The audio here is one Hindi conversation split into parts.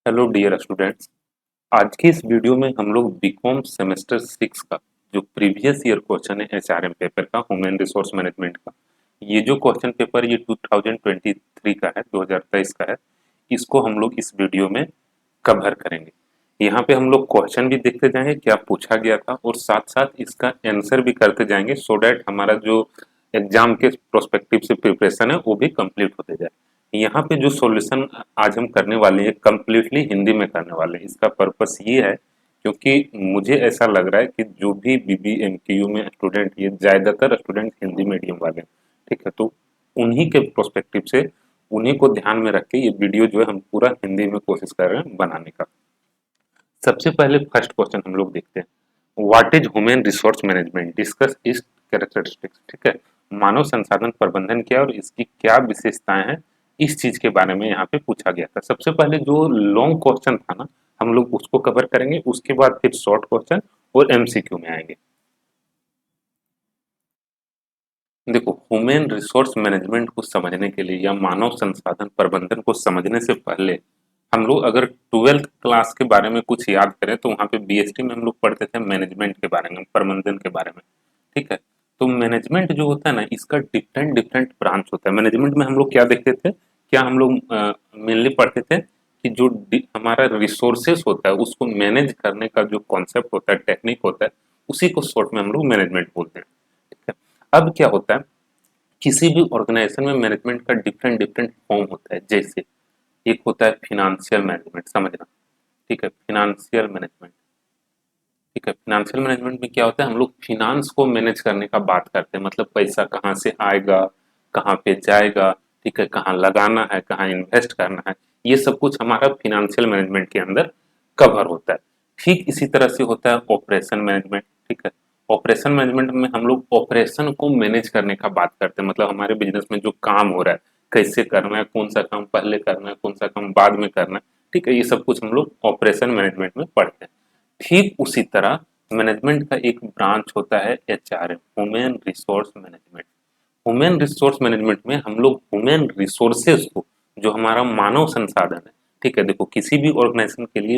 Hello dear students. आज की इस वीडियो में हम लोग बीकॉम सेमेस्टर 6 का जो प्रीवियस ईयर क्वेश्चन है एचआरएम पेपर का, ह्यूमन रिसोर्स मैनेजमेंट का, ये जो क्वेश्चन पेपर ये 2023 का है, 2023 का है। इसको हम लोग इस वीडियो में कवर करेंगे। यहाँ पे हम लोग क्वेश्चन भी देखते जाएंगे क्या पूछा गया था और साथ साथ इसका आंसर भी करते जाएंगे, सो डैट हमारा जो एग्जाम के प्रोस्पेक्टिव से प्रिपरेशन है वो भी कंप्लीट होते जाए। यहाँ पे जो सॉल्यूशन आज हम करने वाले हैं कंप्लीटली हिंदी में करने वाले हैं। इसका पर्पस ये है क्योंकि मुझे ऐसा लग रहा है कि जो भी बीबीएमकेयू में स्टूडेंट, ये ज्यादातर स्टूडेंट हिंदी मीडियम वाले हैं, ठीक है। तो उन्हीं के प्रोस्पेक्टिव से उन्हीं को ध्यान में रख के ये वीडियो जो है हम पूरा हिंदी में कोशिश कर रहे हैं बनाने का। सबसे पहले फर्स्ट क्वेश्चन हम लोग देखते हैं, what is human resource management, discuss इस कैरेक्टरिस्टिक्स। ठीक है, मानव संसाधन प्रबंधन क्या है और इसकी क्या विशेषताएं हैं, इस चीज के बारे में यहाँ पे पूछा गया था। सबसे पहले जो लॉन्ग क्वेश्चन था ना, हम लोग उसको कवर करेंगे, उसके बाद फिर शॉर्ट क्वेश्चन और एमसीक्यू में आएंगे। देखो, ह्यूमन रिसोर्स मैनेजमेंट को समझने के लिए या मानव संसाधन प्रबंधन को समझने से पहले हम लोग अगर 12th क्लास के बारे में कुछ याद करें तो वहाँ पे बीएसटी में हम लोग पढ़ते थे मैनेजमेंट के बारे में, प्रबंधन के बारे में। ठीक है, तो मैनेजमेंट जो होता है ना, इसका डिफरेंट डिफरेंट ब्रांच होता है। मैनेजमेंट में हम लोग क्या देखते थे, क्या हम लोग मेनली पढ़ते थे कि जो हमारा रिसोर्सेस होता है उसको मैनेज करने का जो कॉन्सेप्ट होता है, टेक्निक होता है, उसी को शॉर्ट में हम लोग मैनेजमेंट बोलते हैं। ठीक है, अब क्या होता है, किसी भी ऑर्गेनाइजेशन में मैनेजमेंट का डिफरेंट डिफरेंट फॉर्म होता है। जैसे एक होता है फिनेंशियल मैनेजमेंट, समझना। ठीक है, फिनेंशियल मैनेजमेंट। ठीक है, फिनेंशियल मैनेजमेंट में क्या होता है, हम लोग फिनांस को मैनेज करने का बात करते हैं, मतलब पैसा कहाँ से आएगा, कहाँ पे जाएगा, ठीक है, कहाँ लगाना है, कहाँ इन्वेस्ट करना है, ये सब कुछ हमारा फिनेंशियल मैनेजमेंट के अंदर कवर होता है। ठीक इसी तरह से होता है ऑपरेशन मैनेजमेंट। ठीक है, ऑपरेशन मैनेजमेंट में हम लोग ऑपरेशन को मैनेज करने का बात करते हैं, मतलब हमारे बिजनेस में जो काम हो रहा है कैसे करना है, कौन सा काम पहले करना है, कौन सा काम बाद में करना है। ठीक है, ये सब कुछ हम लोग ऑपरेशन मैनेजमेंट में पढ़ते हैं। ठीक उसी तरह मैनेजमेंट का एक ब्रांच होता है HRM, human resource management. Human resource management में हम लोग ह्यूमन रिसोर्सेज को, जो हमारा मानव संसाधन है, ठीक है, देखो किसी भी ऑर्गेनाइजेशन के लिए,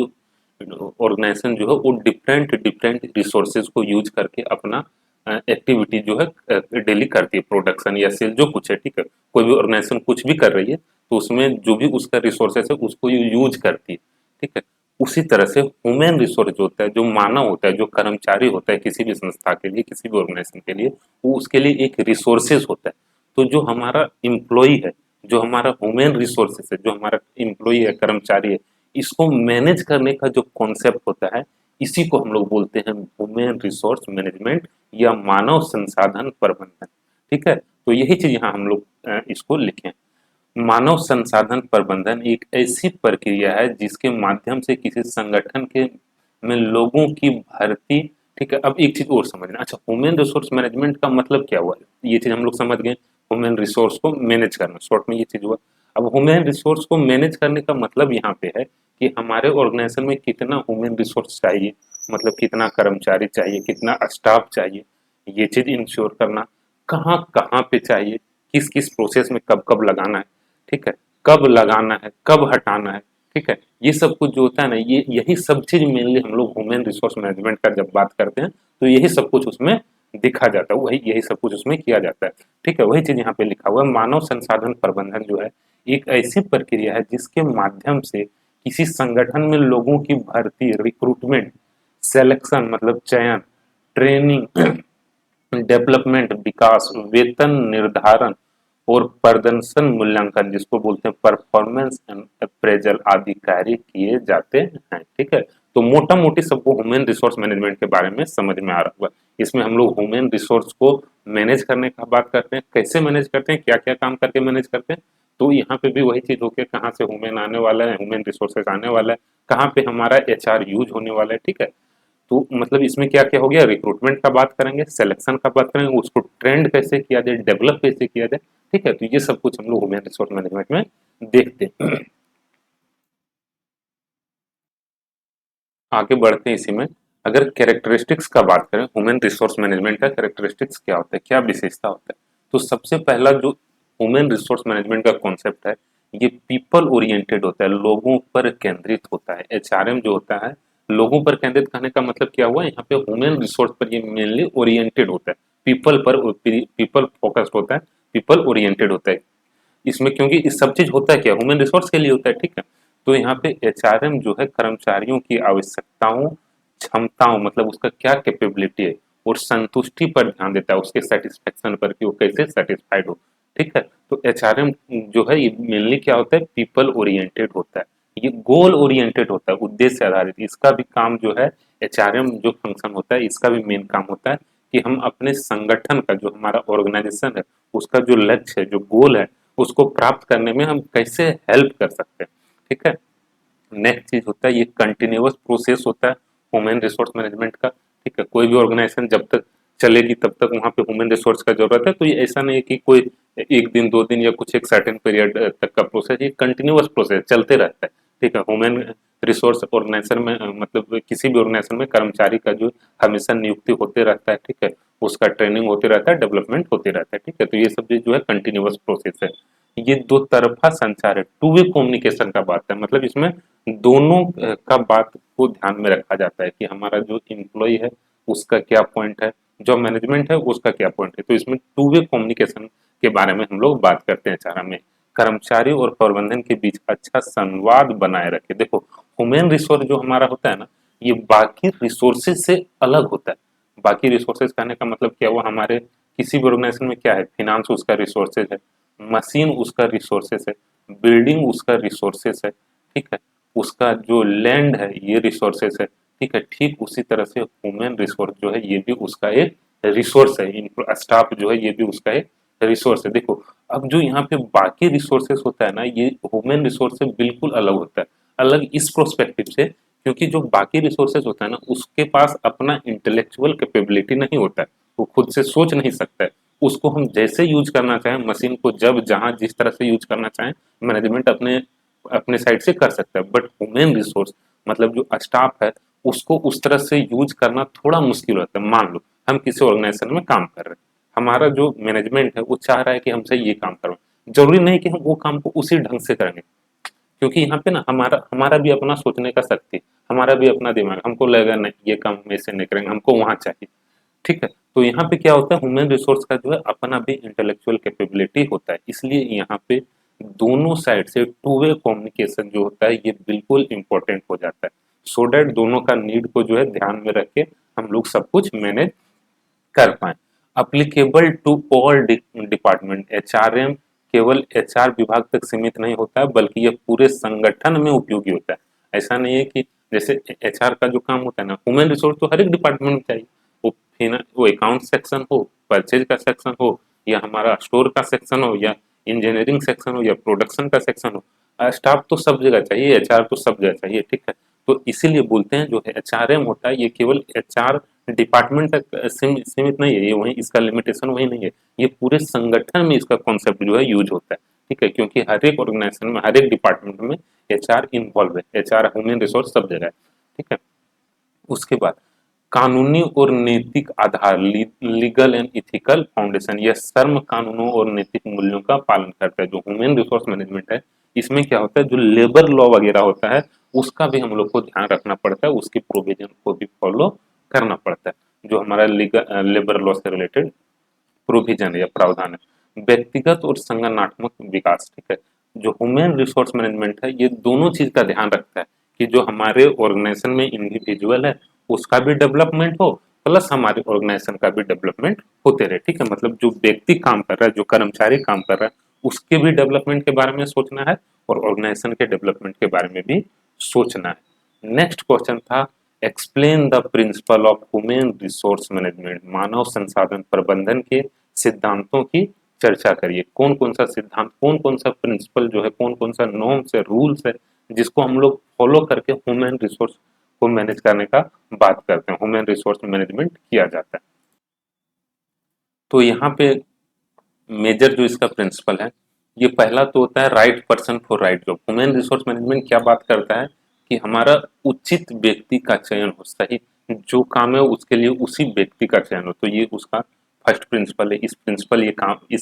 ऑर्गेनाइजेशन जो है वो डिफरेंट डिफरेंट रिसोर्सेज को यूज करके अपना एक्टिविटी जो है डेली करती है, प्रोडक्शन या सेल जो कुछ है। ठीक है, कोई भी ऑर्गेनाइजेशन कुछ भी कर रही है तो उसमें जो भी उसका रिसोर्सेज है उसको यूज करती है। ठीक है, उसी तरह से ह्यूमन रिसोर्स जो होता है, जो मानव होता है, जो कर्मचारी होता है किसी भी संस्था के लिए, किसी भी ऑर्गेनाइजेशन के लिए, वो उसके लिए एक रिसोर्सेज होता है। तो जो हमारा इम्प्लॉई है, जो हमारा ह्यूमन रिसोर्सेज है, जो हमारा इम्प्लॉई है, कर्मचारी है, इसको मैनेज करने का जो कॉन्सेप्ट होता है, इसी को हम लोग बोलते हैं ह्यूमन रिसोर्स मैनेजमेंट या मानव संसाधन प्रबंधन। ठीक है, तो यही चीज यहाँ हम लोग इसको लिखें। मानव संसाधन प्रबंधन एक ऐसी प्रक्रिया है जिसके माध्यम से किसी संगठन के में लोगों की भर्ती। ठीक है, अब एक चीज और समझना, अच्छा ह्यूमन रिसोर्स मैनेजमेंट का मतलब क्या हुआ, ये चीज हम लोग समझ गए, ह्यूमन रिसोर्स को मैनेज करना, शॉर्ट में ये चीज हुआ। अब ह्यूमन रिसोर्स को मैनेज करने का मतलब यहाँ पे है कि हमारे ऑर्गेनाइजेशन में कितना ह्यूमन रिसोर्स चाहिए, मतलब कितना कर्मचारी चाहिए, कितना स्टाफ चाहिए, ये चीज इंश्योर करना। कहाँ कहाँ पे चाहिए, किस किस प्रोसेस में कब कब लगाना है, ठीक है, कब लगाना है, कब हटाना है। ठीक है, ये सब कुछ जो होता है ना, ये यही सब चीज मेनली हम लोग ह्यूमन रिसोर्स मैनेजमेंट का जब बात करते हैं तो यही सब कुछ उसमें दिखा जाता है, वही यही सब कुछ उसमें किया जाता है। ठीक है, वही चीज यहाँ पे लिखा हुआ है, मानव संसाधन प्रबंधन जो है एक ऐसी प्रक्रिया है जिसके माध्यम से किसी संगठन में लोगों की भर्ती, रिक्रूटमेंट, सिलेक्शन मतलब चयन, ट्रेनिंग, डेवलपमेंट विकास, वेतन निर्धारण और प्रदर्शन मूल्यांकन, जिसको बोलते हैं परफॉर्मेंस एंड अप्रेजल, आदि कार्य किए जाते हैं। ठीक है, तो मोटा मोटी सबको ह्यूमन रिसोर्स मैनेजमेंट के बारे में समझ में आ रहा होगा। इसमें हम लोग ह्यूमन रिसोर्स को मैनेज करने का बात करते हैं, कैसे मैनेज करते हैं, क्या क्या काम करके मैनेज करते हैं। तो यहाँ पे भी वही चीज होके कहाँ से ह्यूमन आने वाला है, ह्यूमन रिसोर्सेज आने वाला है, कहाँ पे हमारा एचआर यूज होने वाला है। ठीक है, तो मतलब इसमें क्या क्या हो गया, रिक्रूटमेंट का बात करेंगे, सिलेक्शन का बात करेंगे, उसको ट्रेंड कैसे किया जाए, डेवलप कैसे किया जाए। ठीक है, तो ये सब कुछ हम लोग ह्यूमन रिसोर्स मैनेजमेंट में देखते हैं। आगे बढ़ते हैं इसी में। अगर कैरेक्टरिस्टिक्स का बात करें, ह्यूमन रिसोर्स मैनेजमेंट का कैरेक्टरिस्टिक्स क्या होता है, क्या विशेषता होता है, तो सबसे पहला जो ह्यूमन रिसोर्स मैनेजमेंट का कॉन्सेप्ट है, ये पीपल ओरिएंटेड होता है, लोगों पर केंद्रित होता है। एचआरएम जो होता है लोगों पर केंद्रित कहने का मतलब क्या हुआ, यहाँ पे ह्यूमन रिसोर्स पर ये मेनली ओरिएंटेड होता है, पीपल पर, पीपल फोकस्ड होता है, पीपल ओरिएंटेड होता है इसमें, क्योंकि इस सब चीज होता है क्या, ह्यूमन रिसोर्स के लिए होता है, ठीक है। तो यहाँ पे एचआरएम जो है कर्मचारियों की आवश्यकताओं, क्षमताओं, मतलब उसका क्या कैपेबिलिटी है और संतुष्टि पर ध्यान देता है, उसके सेटिस्फेक्शन पर कि वो कैसे सेटिस्फाइड हो, ठीक है। तो एचआरएम जो है ये मेनली क्या होता है, पीपल ओरिएंटेड होता है, ये गोल ओरिएंटेड होता है, उद्देश्य आधारित। इसका भी काम जो है, एचआरएम जो फंक्शन होता है इसका भी मेन काम होता है कि हम अपने संगठन का, जो हमारा ऑर्गेनाइजेशन है, उसका जो लक्ष्य है, जो गोल है, उसको प्राप्त करने में हम कैसे हेल्प कर सकते हैं, ठीक है। नेक्स्ट चीज होता है ये कंटिन्यूअस प्रोसेस होता है ह्यूमन रिसोर्स मैनेजमेंट का, ठीक है। कोई भी ऑर्गेनाइजेशन जब तक चलेगी तब तक वहां पे ह्यूमन रिसोर्स का जरूरत है। तो ये ऐसा नहीं है कि कोई एक दिन दो दिन या कुछ एक सर्टेन पीरियड तक का प्रोसेस, ये कंटिन्यूअस प्रोसेस चलते रहता है, ठीक है। ह्यूमन रिसोर्स ऑर्गेनाइजेशन में मतलब किसी भी ऑर्गेनाइजेशन में कर्मचारी का जो हमेशा नियुक्ति होते रहता है, ठीक है, उसका ट्रेनिंग होते रहता है, डेवलपमेंट होते रहता है, ठीक है। तो ये सब चीज जो है कंटिन्यूअस प्रोसेस है। ये दो तरफा संचार है, टू वे कम्युनिकेशन का बात है, मतलब इसमें दोनों का बात को ध्यान में रखा जाता है कि हमारा जो एम्प्लॉय है उसका क्या पॉइंट है, जो मैनेजमेंट है उसका क्या पॉइंट है। तो इसमें टू वे कम्युनिकेशन के बारे में हम लोग बात करते हैं चारा में, कर्मचारी और प्रबंधन के बीच अच्छा संवाद बनाए रखे। देखो ह्यूमन रिसोर्स जो हमारा होता है ना, ये बाकी रिसोर्सेज से अलग होता है। बाकी रिसोर्सेज कहने का मतलब क्या हुआ, हमारे किसी भी ऑर्गेनाइजेशन में क्या है, फिनांस उसका रिसोर्सेज है, मशीन उसका रिसोर्सेज है, बिल्डिंग उसका रिसोर्सेज है, ठीक है, उसका जो लैंड है ये रिसोर्सेज है, ठीक है। ठीक उसी तरह से ह्यूमन रिसोर्स जो है ये भी उसका एक रिसोर्स है, स्टाफ जो है ये भी उसका एक रिसोर्स है। देखो अब जो यहाँ पे बाकी रिसोर्सेस होता है ना, ये ह्यूमन रिसोर्स से बिल्कुल अलग होता है। अलग इस प्रोस्पेक्टिव से, क्योंकि जो बाकी रिसोर्सेज होता है ना, उसके पास अपना इंटेलेक्चुअल कैपेबिलिटी नहीं होता है, वो खुद से सोच नहीं सकता है। उसको हम जैसे यूज करना चाहें, मशीन को जब जहां जिस तरह से यूज करना चाहें, मैनेजमेंट अपने अपने साइड से कर सकता है। बट ह्यूमन रिसोर्स मतलब जो स्टाफ है, उसको उस तरह से यूज करना थोड़ा मुश्किल होता है। मान लो हम किसी ऑर्गेनाइजेशन में काम कर रहे हैं, हमारा जो मैनेजमेंट है वो चाह रहा है कि हमसे ये काम करवाएं, जरूरी नहीं कि हम वो काम को उसी ढंग से करेंगे, क्योंकि यहाँ पे ना हमारा हमारा भी अपना सोचने का शक्ति, हमारा भी अपना दिमाग, हमको लगेगा नहीं ये काम हम ऐसे नहीं करेंगे, हमको वहां चाहिए, ठीक है। तो यहाँ पे क्या होता है, ह्यूमन रिसोर्स का जो है अपना भी इंटेलेक्चुअल कैपेबिलिटी होता है, इसलिए यहाँ पे दोनों साइड से टू वे कम्युनिकेशन जो होता है ये बिल्कुल इंपॉर्टेंट हो जाता है, सो डैट दोनों का नीड को जो है ध्यान में रख के हम लोग सब कुछ मैनेज कर पाए। Applicable to all department, HRM केवल एचआर विभाग तक सीमित नहीं होता है, बल्कि यह पूरे संगठन में उपयोगी होता है। ऐसा नहीं है कि जैसे एचआर का जो काम होता है ना, ह्यूमन रिसोर्स तो हर एक डिपार्टमेंट में चाहिए, वो अकाउंट सेक्शन हो, परचेज का सेक्शन हो, या हमारा स्टोर का सेक्शन हो, या इंजीनियरिंग सेक्शन हो, या प्रोडक्शन का सेक्शन हो, स्टाफ तो सब जगह चाहिए, एचआर तो सब जगह चाहिए, ठीक है। तो इसीलिए बोलते हैं जो है एचआरएम होता है ये केवल एचआर डिपार्टमेंट तक सीमित नहीं है, ये वही इसका लिमिटेशन वही नहीं है, ये पूरे संगठन में इसका कॉन्सेप्ट जो है यूज होता है, ठीक है। क्योंकि हर एक ऑर्गेनाइजेशन में, हर एक डिपार्टमेंट में एचआर इन्वॉल्व है, एचआर ह्यूमन रिसोर्स सब जगह है, ठीक है। उसके बाद कानूनी और नैतिक आधार, लीगल एंड इथिकल फाउंडेशन, यह सर्व कानूनों और नैतिक मूल्यों का पालन करता है। जो ह्यूमन रिसोर्स मैनेजमेंट है इसमें क्या होता है, जो लेबर लॉ वगैरह होता है उसका भी हम लोग को ध्यान रखना पड़ता है, उसकी प्रोविजन को भी फॉलो करना पड़ता है, जो हमारा लेबर लॉ से रिलेटेड प्रोविजन है या प्रावधान है। व्यक्तिगत और संगठनात्मक विकास, ठीक है। जो ह्यूमन रिसोर्स मैनेजमेंट है ये दोनों चीज का ध्यान रखता है कि जो हमारे ऑर्गेनाइजेशन में इंडिविजुअल है उसका भी डेवलपमेंट हो, प्लस हमारे ऑर्गेनाइजेशन का भी डेवलपमेंट होते रहे, ठीक है। मतलब जो व्यक्ति काम कर रहा है, जो कर्मचारी काम कर रहा है, उसके भी डेवलपमेंट के बारे में सोचना है और ऑर्गेनाइजेशन के डेवलपमेंट के बारे में भी सोचना है। नेक्स्ट क्वेश्चन था explain the principle of human resource management, मानव संसाधन प्रबंधन के सिद्धांतों की चर्चा करिए। कौन कौन सा सिद्धांत, कौन कौन सा प्रिंसिपल जो है, कौन कौन सा नॉर्म्स है, रूल्स है, जिसको हम लोग फॉलो करके ह्यूमन रिसोर्स को मैनेज करने का बात करते हैं, ह्यूमन रिसोर्स मैनेजमेंट किया जाता है। तो यहाँ पे मेजर जो इसका प्रिंसिपल है, ये पहला तो होता है right person for right job. Human resource management क्या बात करता है कि हमारा उचित व्यक्ति का चयन हो, सही जो काम है उसके लिए उसी व्यक्ति का चयन हो, तो ये उसका फर्स्ट प्रिंसिपल है। इस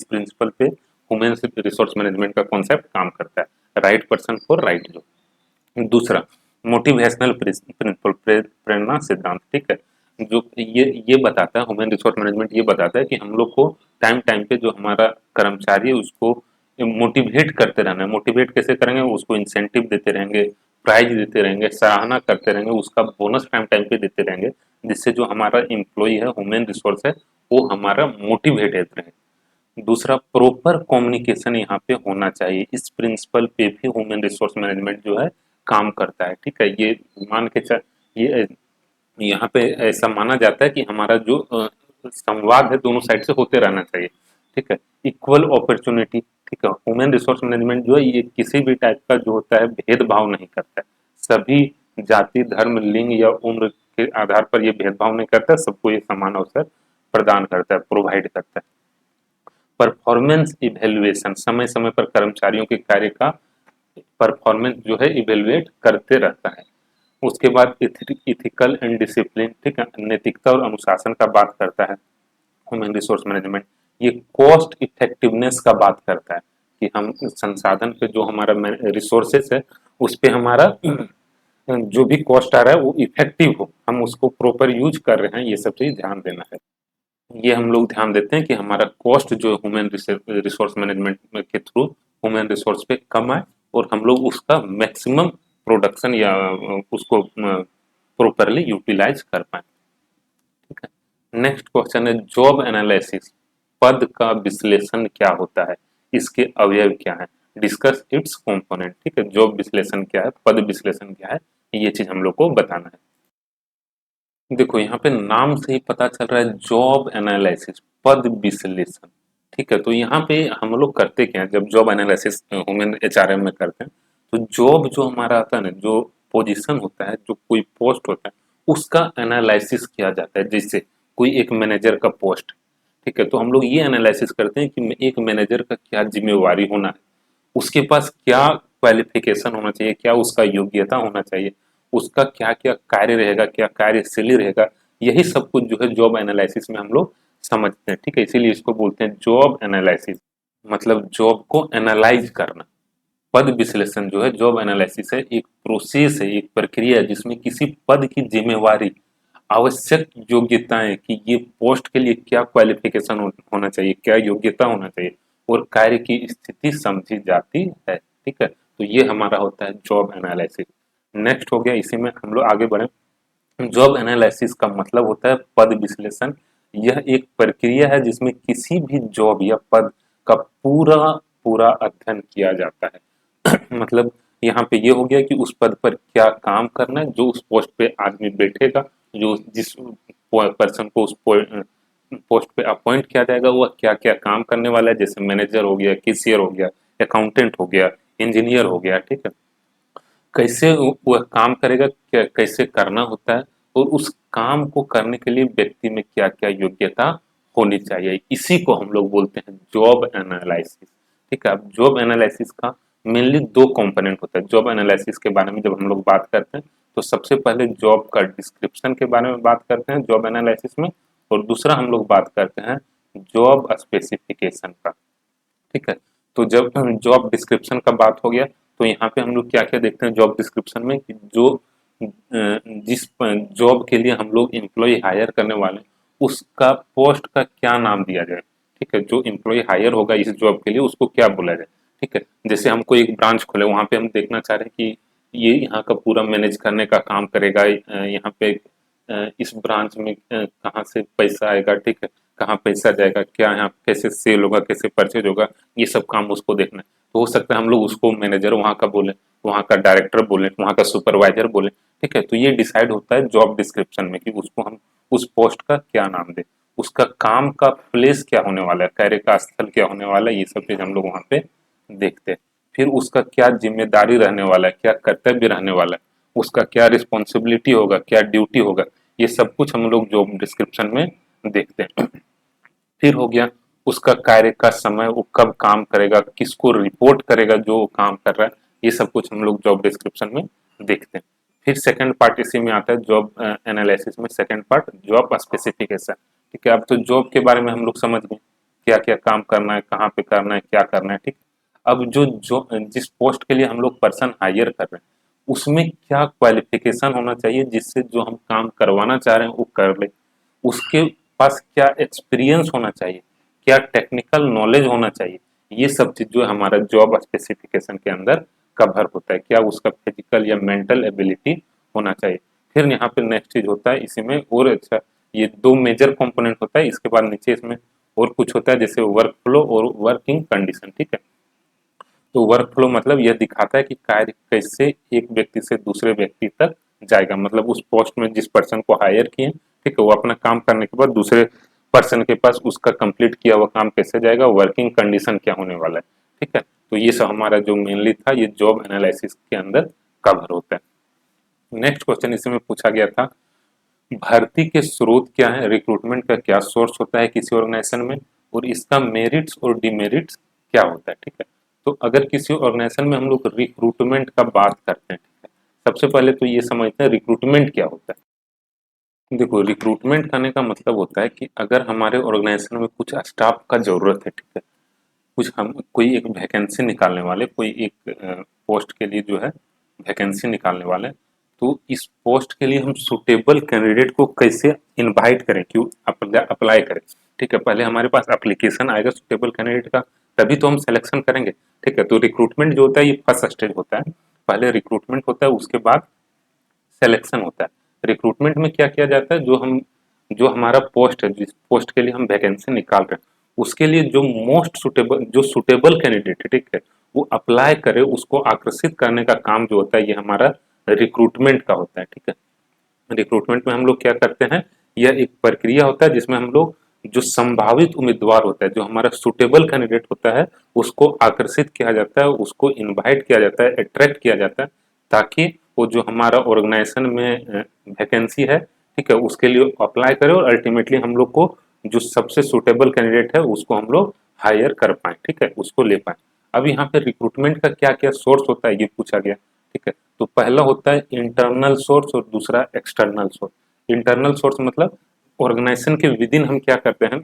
प्रिंसिपल पे ह्यूमन रिसोर्स मैनेजमेंट का कॉन्सेप्ट काम करता है, right person for right job. दूसरा मोटिवेशनल प्रिंसिपल, प्रेरणा सिद्धांत, ठीक है, जो ये बताता है, ह्यूमन रिसोर्स मैनेजमेंट ये बताता है कि हम लोग को टाइम टाइम पे जो हमारा कर्मचारी है उसको मोटिवेट करते रहना है। मोटिवेट कैसे करेंगे, उसको इंसेंटिव देते रहेंगे, प्राइज देते रहेंगे, सराहना करते रहेंगे, उसका बोनस टाइम टाइम पे देते रहेंगे, जिससे जो हमारा एम्प्लॉय है, ह्यूमन रिसोर्स है, वो हमारा मोटिवेटेड रहे। दूसरा प्रॉपर कम्युनिकेशन यहाँ पे होना चाहिए। इस प्रिंसिपल पे भी ह्यूमन रिसोर्स मैनेजमेंट जो है काम करता है, ठीक है। ये मान के चल ये यहाँ पे ऐसा माना जाता है कि हमारा जो संवाद है दोनों साइड से होते रहना चाहिए, ठीक है। इक्वल अपॉर्चुनिटी, ठीक है, ह्यूमन रिसोर्स मैनेजमेंट जो है ये किसी भी टाइप का जो होता है भेदभाव नहीं करता है। सभी जाति, धर्म, लिंग या उम्र के आधार पर ये भेदभाव नहीं करता है, सबको ये समान अवसर प्रदान करता है, प्रोवाइड करता है। परफॉर्मेंस इवेल्युएशन, समय समय पर कर्मचारियों के कार्य का परफॉर्मेंस जो है इवेल्युएट करते रहता है। उसके बाद इथिकल एंड डिसिप्लिन, ठीक है, नैतिकता और अनुशासन का बात करता है ह्यूमन रिसोर्स मैनेजमेंट। ये कॉस्ट इफेक्टिवनेस का बात करता है कि हम संसाधन पे जो हमारा रिसोर्सेस है उस पे हमारा जो भी कॉस्ट आ रहा है वो इफेक्टिव हो, हम उसको प्रॉपर यूज कर रहे हैं, ये सब चीज ध्यान देना है। ये हम लोग ध्यान देते हैं कि हमारा कॉस्ट जो ह्यूमन रिसोर्स मैनेजमेंट के थ्रू ह्यूमन रिसोर्स पे कम आए और हम लोग उसका मैक्सिमम प्रोडक्शन या उसको प्रॉपरली यूटिलाइज कर पाए, ठीक है। नेक्स्ट क्वेश्चन है जॉब एनालिसिस, पद का विश्लेषण क्या होता है, इसके अवयव क्या है, डिस्कस इट्स कंपोनेंट, ठीक है। जॉब विश्लेषण क्या है, पद विश्लेषण क्या है, ये चीज हम लोग को बताना है। देखो यहाँ पे नाम से ही पता चल रहा है जॉब एनालिसिस, पद विश्लेषण, ठीक है। तो यहाँ पे हम लोग करते क्या है, जब जॉब एनालिसिस ह्यूमन एचआरएम में करते हैं तो जॉब जो हमारा आता है ना, जो पोजीशन होता है, जो कोई पोस्ट होता है, उसका एनालिसिस किया जाता है। जैसे कोई एक मैनेजर का पोस्ट, ठीक है, तो हम लोग ये एनालिसिस करते हैं कि एक मैनेजर का क्या जिम्मेवारी होना है, उसके पास क्या क्वालिफिकेशन होना चाहिए, क्या उसका योग्यता होना चाहिए, उसका क्या क्या कार्य रहेगा, क्या कार्यशैली रहेगा, यही सब कुछ जो है जॉब एनालिसिस में हम लोग समझते हैं, ठीक है। इसीलिए इसको बोलते हैं जॉब एनालिसिस, मतलब जॉब को एनालाइज करना। पद विश्लेषण जो है जॉब एनालिसिस है, एक प्रोसेस है, एक प्रक्रिया है जिसमें किसी पद की जिम्मेवारी, आवश्यक योग्यताएं कि ये पोस्ट के लिए क्या क्वालिफिकेशन होना चाहिए, क्या योग्यता होना चाहिए, और कार्य की स्थिति समझी जाती है, ठीक है। तो ये हमारा होता है जॉब एनालिसिस। नेक्स्ट हो गया, इसी में हम लोग आगे बढ़े। जॉब एनालिसिस का मतलब होता है पद विश्लेषण। यह एक प्रक्रिया है जिसमें किसी भी जॉब या पद का पूरा पूरा अध्ययन किया जाता है। मतलब यहाँ पे ये हो गया कि उस पद पर क्या काम करना है, जो उस पोस्ट पे आदमी बैठेगा, जो जिस पर्सन को उस पोस्ट पे अपॉइंट किया जाएगा वह क्या क्या काम करने वाला है। जैसे मैनेजर हो गया, कैशियर हो गया, अकाउंटेंट हो गया, इंजीनियर हो गया, ठीक है। कैसे वह काम करेगा, कैसे करना होता है, और उस काम को करने के लिए व्यक्ति में क्या क्या योग्यता होनी चाहिए, इसी को हम लोग बोलते हैं जॉब एनालिसिस, ठीक है। अब जॉब एनालिसिस का मेनली दो कंपोनेंट होता है। जॉब एनालिसिस के बारे में जब हम लोग बात करते हैं तो सबसे पहले जॉब का डिस्क्रिप्शन के बारे में बात करते हैं जॉब एनालिसिस में, और दूसरा हम लोग बात करते हैं जॉब स्पेसिफिकेशन का, ठीक है। तो जब जॉब डिस्क्रिप्शन का बात हो गया तो यहाँ पे हम लोग क्या क्या देखते हैं जॉब डिस्क्रिप्शन में कि जो जिस जॉब के लिए हम लोग एम्प्लॉय हायर करने वाले हैं उसका पोस्ट का क्या नाम दिया जाए, ठीक है। जो एम्प्लॉय हायर होगा इस जॉब के लिए उसको क्या बोला जाए, ठीक है। जैसे हमको एक ब्रांच खोले, वहाँ पे हम देखना चाह रहे हैं कि ये यहाँ का पूरा मैनेज करने का काम करेगा, यहाँ पे इस ब्रांच में कहाँ से पैसा आएगा, ठीक है, कहाँ पैसा जाएगा, क्या यहाँ कैसे सेल होगा, कैसे परचेज होगा, ये सब काम उसको देखना है। तो हो सकता है हम लोग उसको मैनेजर वहाँ का बोले, वहाँ का डायरेक्टर बोले, वहाँ का सुपरवाइजर बोले, ठीक है। तो ये डिसाइड होता है जॉब डिस्क्रिप्शन में कि उसको हम उस पोस्ट का क्या नाम दें, उसका काम का प्लेस क्या होने वाला है, कार्य का स्थल क्या होने वाला है, ये सब चीज हम लोग वहाँ पे देखते हैं। फिर उसका क्या जिम्मेदारी रहने वाला है, क्या कर्तव्य रहने वाला है, उसका क्या रिस्पॉन्सिबिलिटी होगा, क्या ड्यूटी होगा, ये सब कुछ हम लोग जॉब डिस्क्रिप्शन में देखते हैं। फिर हो गया उसका कार्य का समय, वो कब काम करेगा, किसको रिपोर्ट करेगा जो वो काम कर रहा है, ये सब कुछ हम लोग जॉब डिस्क्रिप्शन में देखते हैं। फिर सेकंड पार्ट इसी में आता है जॉब एनालिसिस में, सेकंड पार्ट जॉब स्पेसिफिकेशन, ठीक है। अब तो जॉब के बारे में हम लोग समझ गए, क्या क्या काम करना है, कहाँ पे करना है, क्या करना है, ठीक। अब जो जो जिस पोस्ट के लिए हम लोग पर्सन हायर कर रहे हैं उसमें क्या क्वालिफिकेशन होना चाहिए जिससे जो हम काम करवाना चाह रहे हैं वो कर ले, उसके पास क्या एक्सपीरियंस होना चाहिए, क्या टेक्निकल नॉलेज होना चाहिए, ये सब चीज जो हमारा जॉब स्पेसिफिकेशन के अंदर कवर होता है। क्या उसका फिजिकल या मेंटल एबिलिटी होना चाहिए। फिर यहाँ पे नेक्स्ट चीज होता है इसी में, और अच्छा ये दो मेजर कंपोनेंट होता है, इसके बाद नीचे इसमें और कुछ होता है जैसे वर्क फ्लो और वर्किंग कंडीशन, ठीक है। तो वर्क फ्लो मतलब यह दिखाता है कि कार्य कैसे एक व्यक्ति से दूसरे व्यक्ति तक जाएगा, मतलब उस पोस्ट में जिस पर्सन को हायर किए, ठीक है, वो अपना काम करने के बाद दूसरे पर्सन के पास उसका कंप्लीट किया हुआ काम कैसे जाएगा, वर्किंग कंडीशन क्या होने वाला है, ठीक है। तो ये सब हमारा जो मेनली था ये जॉब एनालिसिस के अंदर कवर होता है। नेक्स्ट क्वेश्चन इसमें पूछा गया था, भर्ती के स्रोत क्या है, रिक्रूटमेंट का क्या सोर्स होता है किसी ऑर्गेनाइजेशन में, और इसका मेरिट्स और डिमेरिट्स क्या होता है, ठीक है। तो अगर किसी ऑर्गेनाइजेशन में हम लोग रिक्रूटमेंट का बात करते हैं, ठीक है, सबसे पहले तो ये समझते हैं रिक्रूटमेंट क्या होता है। देखो रिक्रूटमेंट करने का मतलब होता है कि अगर हमारे ऑर्गेनाइजेशन में कुछ स्टाफ का जरूरत है, ठीक है, कुछ हम कोई एक वैकेंसी निकालने वाले, कोई एक पोस्ट के लिए जो है वैकेंसी निकालने वाले, तो इस पोस्ट के लिए हम सुटेबल कैंडिडेट को कैसे इनवाइट करें, क्यों अप्लाई करें, ठीक है। पहले हमारे पास एप्लीकेशन आएगा सुटेबल कैंडिडेट का, तभी तो हम सिलेक्शन करेंगे, ठीक है। तो रिक्रूटमेंट जो होता है ये फर्स्ट स्टेज होता है, पहले रिक्रूटमेंट होता है उसके बाद सिलेक्शन होता है। रिक्रूटमेंट में क्या किया जाता है, जो हमारा पोस्ट है, जिस पोस्ट के लिए हम वैकेंसी निकाल रहे हैं उसके लिए जो मोस्ट सुटेबल जो सुटेबल कैंडिडेट है, ठीक है, वो अप्लाई करे, उसको आकर्षित करने का काम जो होता है ये हमारा रिक्रूटमेंट का होता है, ठीक है। रिक्रूटमेंट में हम लोग क्या करते हैं, यह एक प्रक्रिया होता है जिसमें हम लोग जो संभावित उम्मीदवार होता है, जो हमारा सुटेबल कैंडिडेट होता है, उसको आकर्षित किया जाता है, उसको इनवाइट किया जाता है, अट्रैक्ट किया जाता है, ताकि वो जो हमारा ऑर्गेनाइजेशन में वैकेंसी है, ठीक है, उसके लिए अप्लाई करे और अल्टीमेटली हम लोग को जो सबसे सुटेबल कैंडिडेट है उसको हम लोग हायर कर पाए, ठीक है, उसको ले पाए। अब यहाँ पे रिक्रूटमेंट का क्या क्या सोर्स होता है ये पूछा गया, ठीक है। तो पहला होता है इंटरनल सोर्स और दूसरा एक्सटर्नल सोर्स। इंटरनल सोर्स मतलब ऑर्गेनाइजेशन के विद इन हम क्या करते हैं,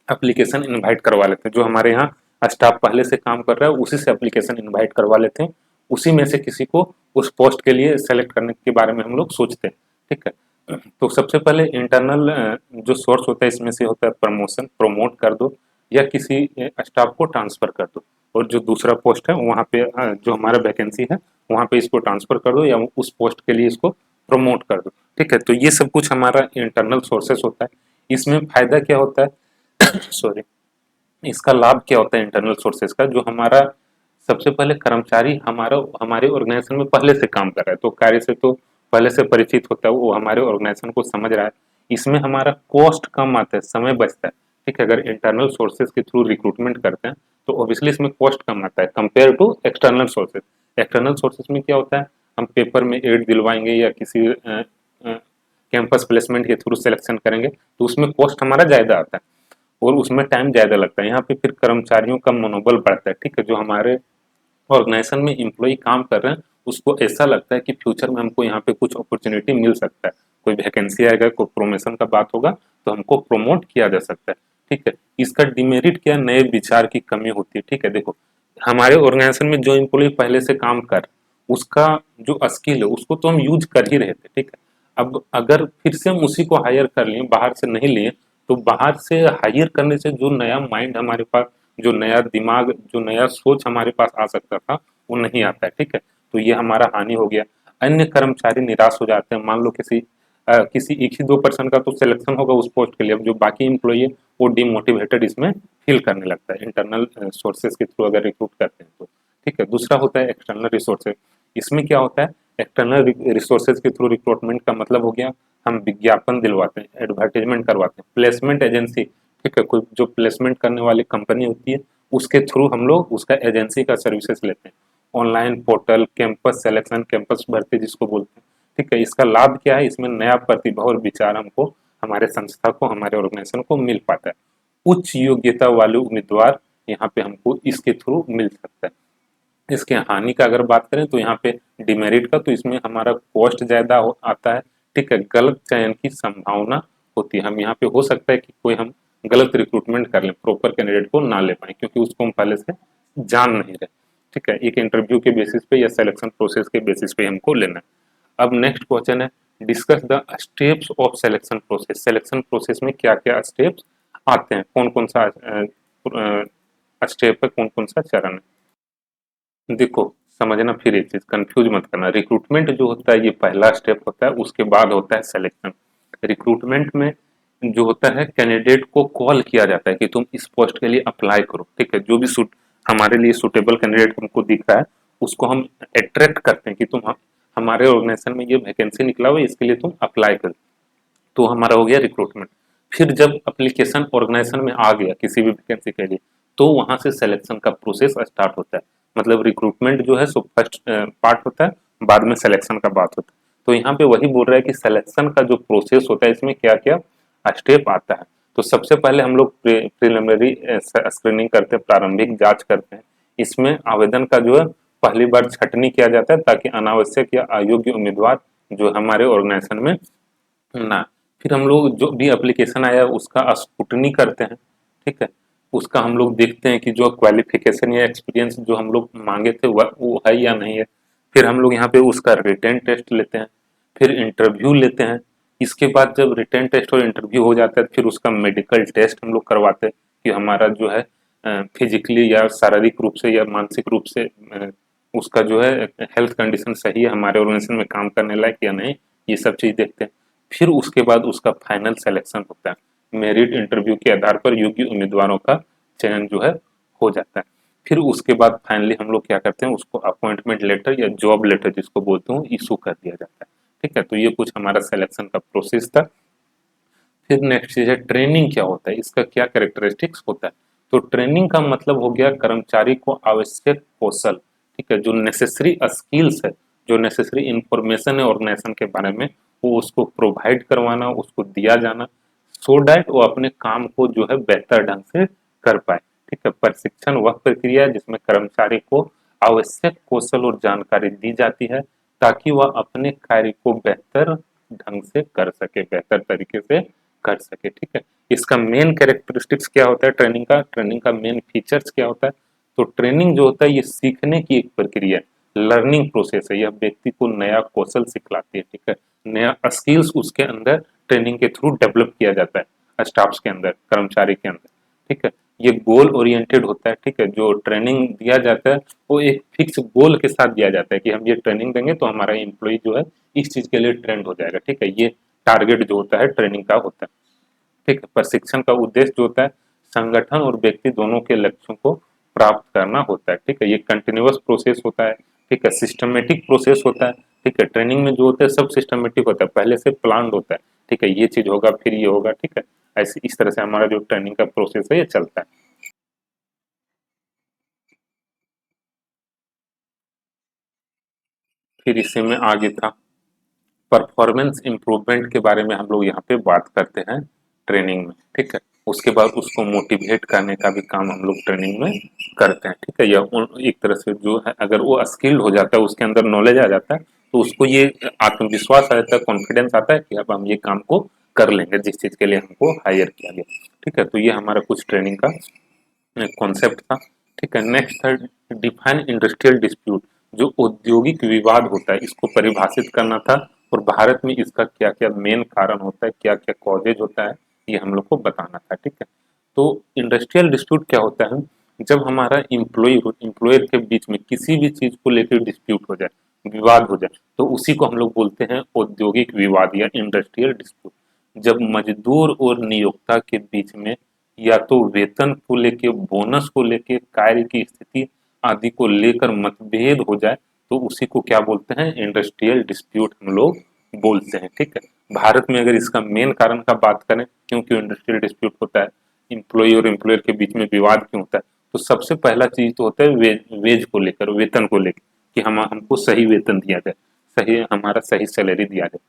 एप्लीकेशन इनवाइट करवा लेते हैं, जो हमारे यहाँ स्टाफ पहले से काम कर रहा है उसी से एप्लीकेशन इनवाइट करवा लेते हैं, उसी में से किसी को उस पोस्ट के लिए सेलेक्ट करने के बारे में हम लोग सोचते हैं, ठीक है। तो सबसे पहले इंटरनल जो सोर्स होता है इसमें से होता है प्रमोशन, प्रमोट कर दो या किसी स्टाफ को ट्रांसफर कर दो, और जो दूसरा पोस्ट है वहाँ पे जो हमारा वैकेंसी है वहाँ पे इसको ट्रांसफर कर दो या उस पोस्ट के लिए इसको प्रमोट कर दो, ठीक है। तो ये सब कुछ हमारा इंटरनल सोर्सेस होता है। इसमें फायदा क्या होता है सॉरी, इसका लाभ क्या होता है इंटरनल सोर्सेज का, जो हमारा सबसे पहले कर्मचारी हमारा हमारे ऑर्गेनाइजेशन में पहले से काम कर रहा है, तो कार्य से तो पहले से परिचित होता है, वो हमारे ऑर्गेनाइजेशन को समझ रहा है, इसमें हमारा कॉस्ट कम आता है, समय बचता है, ठीक है। अगर इंटरनल सोर्सेज के थ्रू रिक्रूटमेंट करते हैं तो ऑब्वियसली इसमें कॉस्ट कम आता है compare to external sources. External sources में क्या होता है, हम पेपर में एड दिलवाएंगे या किसी कैंपस प्लेसमेंट के थ्रू सिलेक्शन करेंगे, तो उसमें कॉस्ट हमारा ज़्यादा आता है और उसमें टाइम ज़्यादा लगता है। यहाँ पे फिर कर्मचारियों का मनोबल बढ़ता है, ठीक है, जो हमारे ऑर्गेनाइजेशन में एम्प्लॉय काम कर रहे हैं उसको ऐसा लगता है कि फ्यूचर में हमको यहाँ पे कुछ अपॉर्चुनिटी मिल सकता है, कोई वैकेंसी आएगा, कोई प्रमोशन का बात होगा तो हमको प्रमोट किया जा सकता है, ठीक है। इसका डिमेरिट क्या, नए विचार की कमी होती है, ठीक है। देखो हमारे ऑर्गेनाइजेशन में जो एम्प्लॉय पहले से काम कर उसका जो स्किल है उसको तो हम यूज कर ही रहे थे, ठीक है। अब अगर फिर से हम उसी को हायर कर लिए, बाहर से नहीं लिए, तो बाहर से हायर करने से जो नया माइंड हमारे पास, जो नया दिमाग, जो नया सोच हमारे पास आ सकता था वो नहीं आता है, ठीक है। तो ये हमारा हानि हो गया। अन्य कर्मचारी निराश हो जाते हैं, मान लो किसी एक ही दो पर्सन का तो सिलेक्शन होगा उस पोस्ट के लिए, अब जो बाकी एम्प्लॉई है वो डिमोटिवेटेड इसमें फील करने लगता है इंटरनल सोर्सेज के थ्रू अगर रिक्रूट करते हैं तो, ठीक है। दूसरा होता है एक्सटर्नल रिसोर्सेज। इसमें क्या होता है, एक्सटर्नल रिसोर्सेज के थ्रू रिक्रूटमेंट का मतलब हो गया हम विज्ञापन दिलवाते हैं, एडवर्टाइजमेंट करवाते हैं, प्लेसमेंट एजेंसी, ठीक है, कोई जो प्लेसमेंट करने वाली कंपनी होती है उसके थ्रू हम लोग उसका एजेंसी का सर्विसेज लेते हैं। Online portal, campus selection, campus भर्ती जिसको बोलते हैं, ठीक है। इसका लाभ क्या है, इसमें नया प्रतिभा और विचार हमको, हमारे संस्था को, हमारे ऑर्गेनाइजेशन को मिल पाता है। उच्च योग्यता वाले उम्मीदवार यहाँ पे हमको इसके थ्रू मिल सकता है। इसके हानि का अगर बात करें तो यहाँ पे डिमेरिट का, तो इसमें हमारा कॉस्ट ज्यादा आता है, ठीक है, गलत चयन की संभावना होती है। हम यहाँ पे हो सकता है कि कोई हम गलत रिक्रूटमेंट कर लें, प्रॉपर कैंडिडेट को ना ले पाए क्योंकि उसको हम पहले से जान नहीं रहे। ठीक है, एक इंटरव्यू के बेसिस पे या सिलेक्शन प्रोसेस के बेसिस पे हमको लेना है। अब नेक्स्ट क्वेश्चन है, discuss the steps of selection process. Selection process में क्या क्या स्टेप्स आते हैं, कौन कौन सा स्टेप है, कौन कौन सा चरण है। देखो समझना, फिर एक चीज कंफ्यूज मत करना, रिक्रूटमेंट जो होता है ये पहला स्टेप होता है, उसके बाद होता है सिलेक्शन। रिक्रूटमेंट में जो होता है कैंडिडेट को कॉल किया जाता है कि तुम इस पोस्ट के लिए अप्लाई करो। ठीक है, जो भी हमारे लिए सुटेबल कैंडिडेट हमको दिख रहा है उसको हम अट्रैक्ट करते हैं कि तुम हमारे ऑर्गेनाइजेशन में ये वैकेंसी निकला हुआ है, इसके लिए तुम अप्लाई करो। तो हमारा हो गया रिक्रूटमेंट। फिर जब एप्लीकेशन ऑर्गेनाइजेशन में आ गया किसी भी वैकेंसी के लिए, तो वहां से सिलेक्शन का प्रोसेस स्टार्ट होता है। मतलब रिक्रूटमेंट जो है सो फर्स्ट पार्ट होता है, बाद में सिलेक्शन का बात होता है। तो यहाँ पे वही बोल रहा है कि सिलेक्शन का जो प्रोसेस होता है इसमें क्या क्या स्टेप आता है। तो सबसे पहले हम लोग प्रिलिमिनरी स्क्रीनिंग करते हैं, प्रारंभिक जांच करते हैं। इसमें आवेदन का जो है पहली बार छटनी किया जाता है ताकि अनावश्यक या अयोग्य उम्मीदवार जो हमारे ऑर्गेनाइजेशन में ना। फिर हम लोग जो भी एप्लीकेशन आया उसका स्क्रूटनी करते हैं। ठीक है, उसका हम लोग देखते हैं कि जो क्वालिफिकेशन या एक्सपीरियंस जो हम लोग मांगे थे वो है या नहीं है। फिर हम लोग यहाँ पे उसका रिटन टेस्ट लेते हैं, फिर इंटरव्यू लेते हैं। इसके बाद जब रिटन टेस्ट और इंटरव्यू हो जाता है फिर उसका मेडिकल टेस्ट हम लोग करवाते हैं कि हमारा जो है फिजिकली या शारीरिक रूप से या मानसिक रूप से उसका जो है हेल्थ कंडीशन सही है, हमारे ऑर्गेनाइजेशन में काम करने लायक या नहीं, ये सब चीज़ देखते हैं। फिर उसके बाद उसका फाइनल सिलेक्शन होता है, मेरिट इंटरव्यू के आधार पर योग्य उम्मीदवारों का चयन जो है हो जाता है। फिर उसके बाद फाइनली हम लोग क्या करते हैं, उसको अपॉइंटमेंट लेटर या जॉब लेटर जिसको बोलते हैं इशू कर दिया जाता है। ठीक है, तो ये कुछ हमारा सिलेक्शन का प्रोसेस था। फिर नेक्स्ट चीज है ट्रेनिंग क्या होता है, इसका क्या कैरेक्टरिस्टिक्स होता है। तो ट्रेनिंग का मतलब हो गया कर्मचारी को आवश्यक कौशल, ठीक है, जो नेसेसरी स्किल्स है, जो नेसेसरी इंफॉर्मेशन है ऑर्गेनाइजेशन के बारे में, वो उसको प्रोवाइड करवाना, उसको दिया जाना, सो डैट वो अपने काम को जो है बेहतर ढंग से कर पाए। ठीक है, प्रशिक्षण वह प्रक्रिया है जिसमें कर्मचारी को आवश्यक कौशल और जानकारी दी जाती है ताकि वह अपने कार्य को बेहतर ढंग से कर सके, बेहतर तरीके से कर सके। ठीक है, इसका मेन कैरेक्टरिस्टिक्स क्या होता है ट्रेनिंग का, ट्रेनिंग का मेन फीचर्स क्या होता है। तो ट्रेनिंग जो होता है ये सीखने की एक प्रक्रिया है, लर्निंग प्रोसेस है, यह व्यक्ति को नया कौशल सिखलाती है। ठीक है, नया स्किल्स उसके अंदर ट्रेनिंग के थ्रू डेवलप किया जाता है स्टाफ्स के अंदर, कर्मचारी के अंदर। ठीक है, ये गोल ओरिएंटेड होता है। ठीक है, जो ट्रेनिंग दिया जाता है वो एक फिक्स गोल के साथ दिया जाता है कि हम ये ट्रेनिंग देंगे तो हमारा एम्प्लॉय जो है इस चीज के लिए ट्रेंड हो जाएगा। ठीक है, ये टारगेट जो होता है ट्रेनिंग का होता है। ठीक है, प्रशिक्षण का उद्देश्य जो होता है संगठन और व्यक्ति दोनों के लक्ष्यों को प्राप्त करना होता है। ठीक है, ये कंटिन्यूअस प्रोसेस होता है। ठीक है, सिस्टमेटिक प्रोसेस होता है। ठीक है, ट्रेनिंग में जो होता है सब सिस्टमेटिक होता है, पहले से प्लान होता है। ठीक है, ये चीज होगा फिर ये होगा। ठीक है, ऐसे इस तरह से हमारा जो ट्रेनिंग का प्रोसेस है ये चलता है। फिर इसी में आगे था परफॉर्मेंस इम्प्रूवमेंट के बारे में हम लोग यहाँ पे बात करते हैं ट्रेनिंग में। ठीक है, उसके बाद उसको मोटिवेट करने का भी काम हम लोग ट्रेनिंग में करते हैं। ठीक है, या एक तरह से जो है अगर वो स्किल्ड हो जाता है, उसके अंदर नॉलेज आ जाता है, तो उसको ये आत्मविश्वास आ जाता है, कॉन्फिडेंस आता है कि अब हम ये काम को कर लेंगे जिस चीज के लिए हमको हायर किया गया। ठीक है, तो ये हमारा कुछ ट्रेनिंग का कॉन्सेप्ट था। ठीक है, नेक्स्ट था डिफाइन इंडस्ट्रियल डिस्प्यूट, जो औद्योगिक विवाद होता है इसको परिभाषित करना था, और भारत में इसका क्या क्या मेन कारण होता है, क्या क्या कॉजेज होता है, ये हम लोग को बताना था। ठीक है, तो इंडस्ट्रियल डिस्प्यूट क्या होता है, जब हमारा इम्प्लॉयर के बीच में किसी भी चीज को लेकर डिस्प्यूट हो जाए, विवाद हो जाए, तो उसी को हम लोग बोलते हैं औद्योगिक विवाद या इंडस्ट्रियल डिस्प्यूट। जब मजदूर और नियोक्ता के बीच में या तो वेतन को लेके, बोनस को लेके, कार्य की स्थिति आदि को लेकर मतभेद हो जाए, तो उसी को क्या बोलते हैं, इंडस्ट्रियल डिस्प्यूट हम लोग बोलते हैं। ठीक है, भारत में अगर इसका मेन कारण का बात करें क्योंकि इंडस्ट्रियल डिस्प्यूट होता है, इम्प्लॉय और एम्प्लॉयर के बीच में विवाद क्यों होता है, तो सबसे पहला चीज तो होता है वेज को लेकर, वेतन को लेकर, कि हमको सही वेतन दिया जाए, सही हमारा सही सैलरी दिया जाए।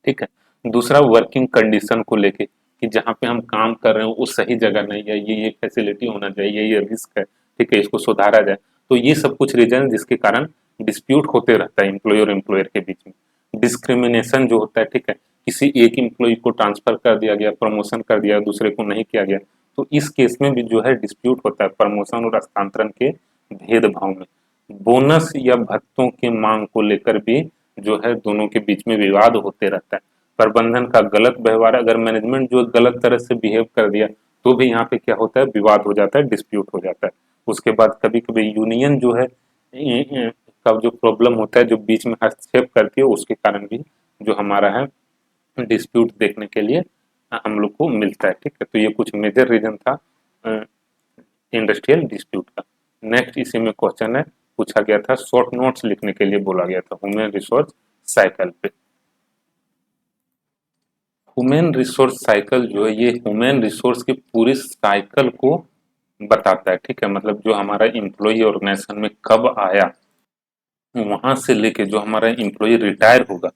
ठीक है, दूसरा वर्किंग कंडीशन को लेके कि जहाँ पे हम काम कर रहे हैं वो सही जगह नहीं है, ये फैसिलिटी होना चाहिए, ये रिस्क है। ठीक है, इसको सुधारा जाए। तो ये सब कुछ रीजन है जिसके कारण डिस्प्यूट होते रहता है एम्प्लॉय और एम्प्लॉयर के बीच में। डिस्क्रिमिनेशन जो होता है, ठीक है, किसी एक एम्प्लॉय को ट्रांसफर कर दिया गया, प्रमोशन कर दिया, दूसरे को नहीं किया गया, तो इस केस में भी जो है डिस्प्यूट होता है प्रमोशन और हस्तांतरण के भेदभाव में। बोनस या भत्तों की मांग को लेकर भी जो है दोनों के बीच में विवाद होते रहता है। प्रबंधन का गलत व्यवहार, अगर मैनेजमेंट जो गलत तरह से बिहेव कर दिया तो भी यहाँ पे क्या होता है, विवाद हो जाता है, डिस्प्यूट हो जाता है। उसके बाद कभी कभी यूनियन जो है का जो प्रॉब्लम होता है, जो बीच में हस्तक्षेप करती है, उसके कारण भी जो हमारा है डिस्प्यूट देखने के लिए हम लोग को मिलता है। ठीक है, तो ये कुछ मेजर रीजन था इंडस्ट्रियल डिस्प्यूट का। नेक्स्ट इसी में क्वेश्चन है, पूछा गया था, शॉर्ट नोट्स लिखने के लिए बोला गया था ह्यूमन रिसोर्स साइकिल पे। ह्यूमन रिसोर्स साइकिल जो है ये ह्यूमन रिसोर्स की पूरी साइकिल को बताता है। ठीक है, मतलब जो हमारा एम्प्लॉय ऑर्गेनाइजेशन में कब आया, वहां से लेके जो हमारा एम्प्लॉय रिटायर होगा,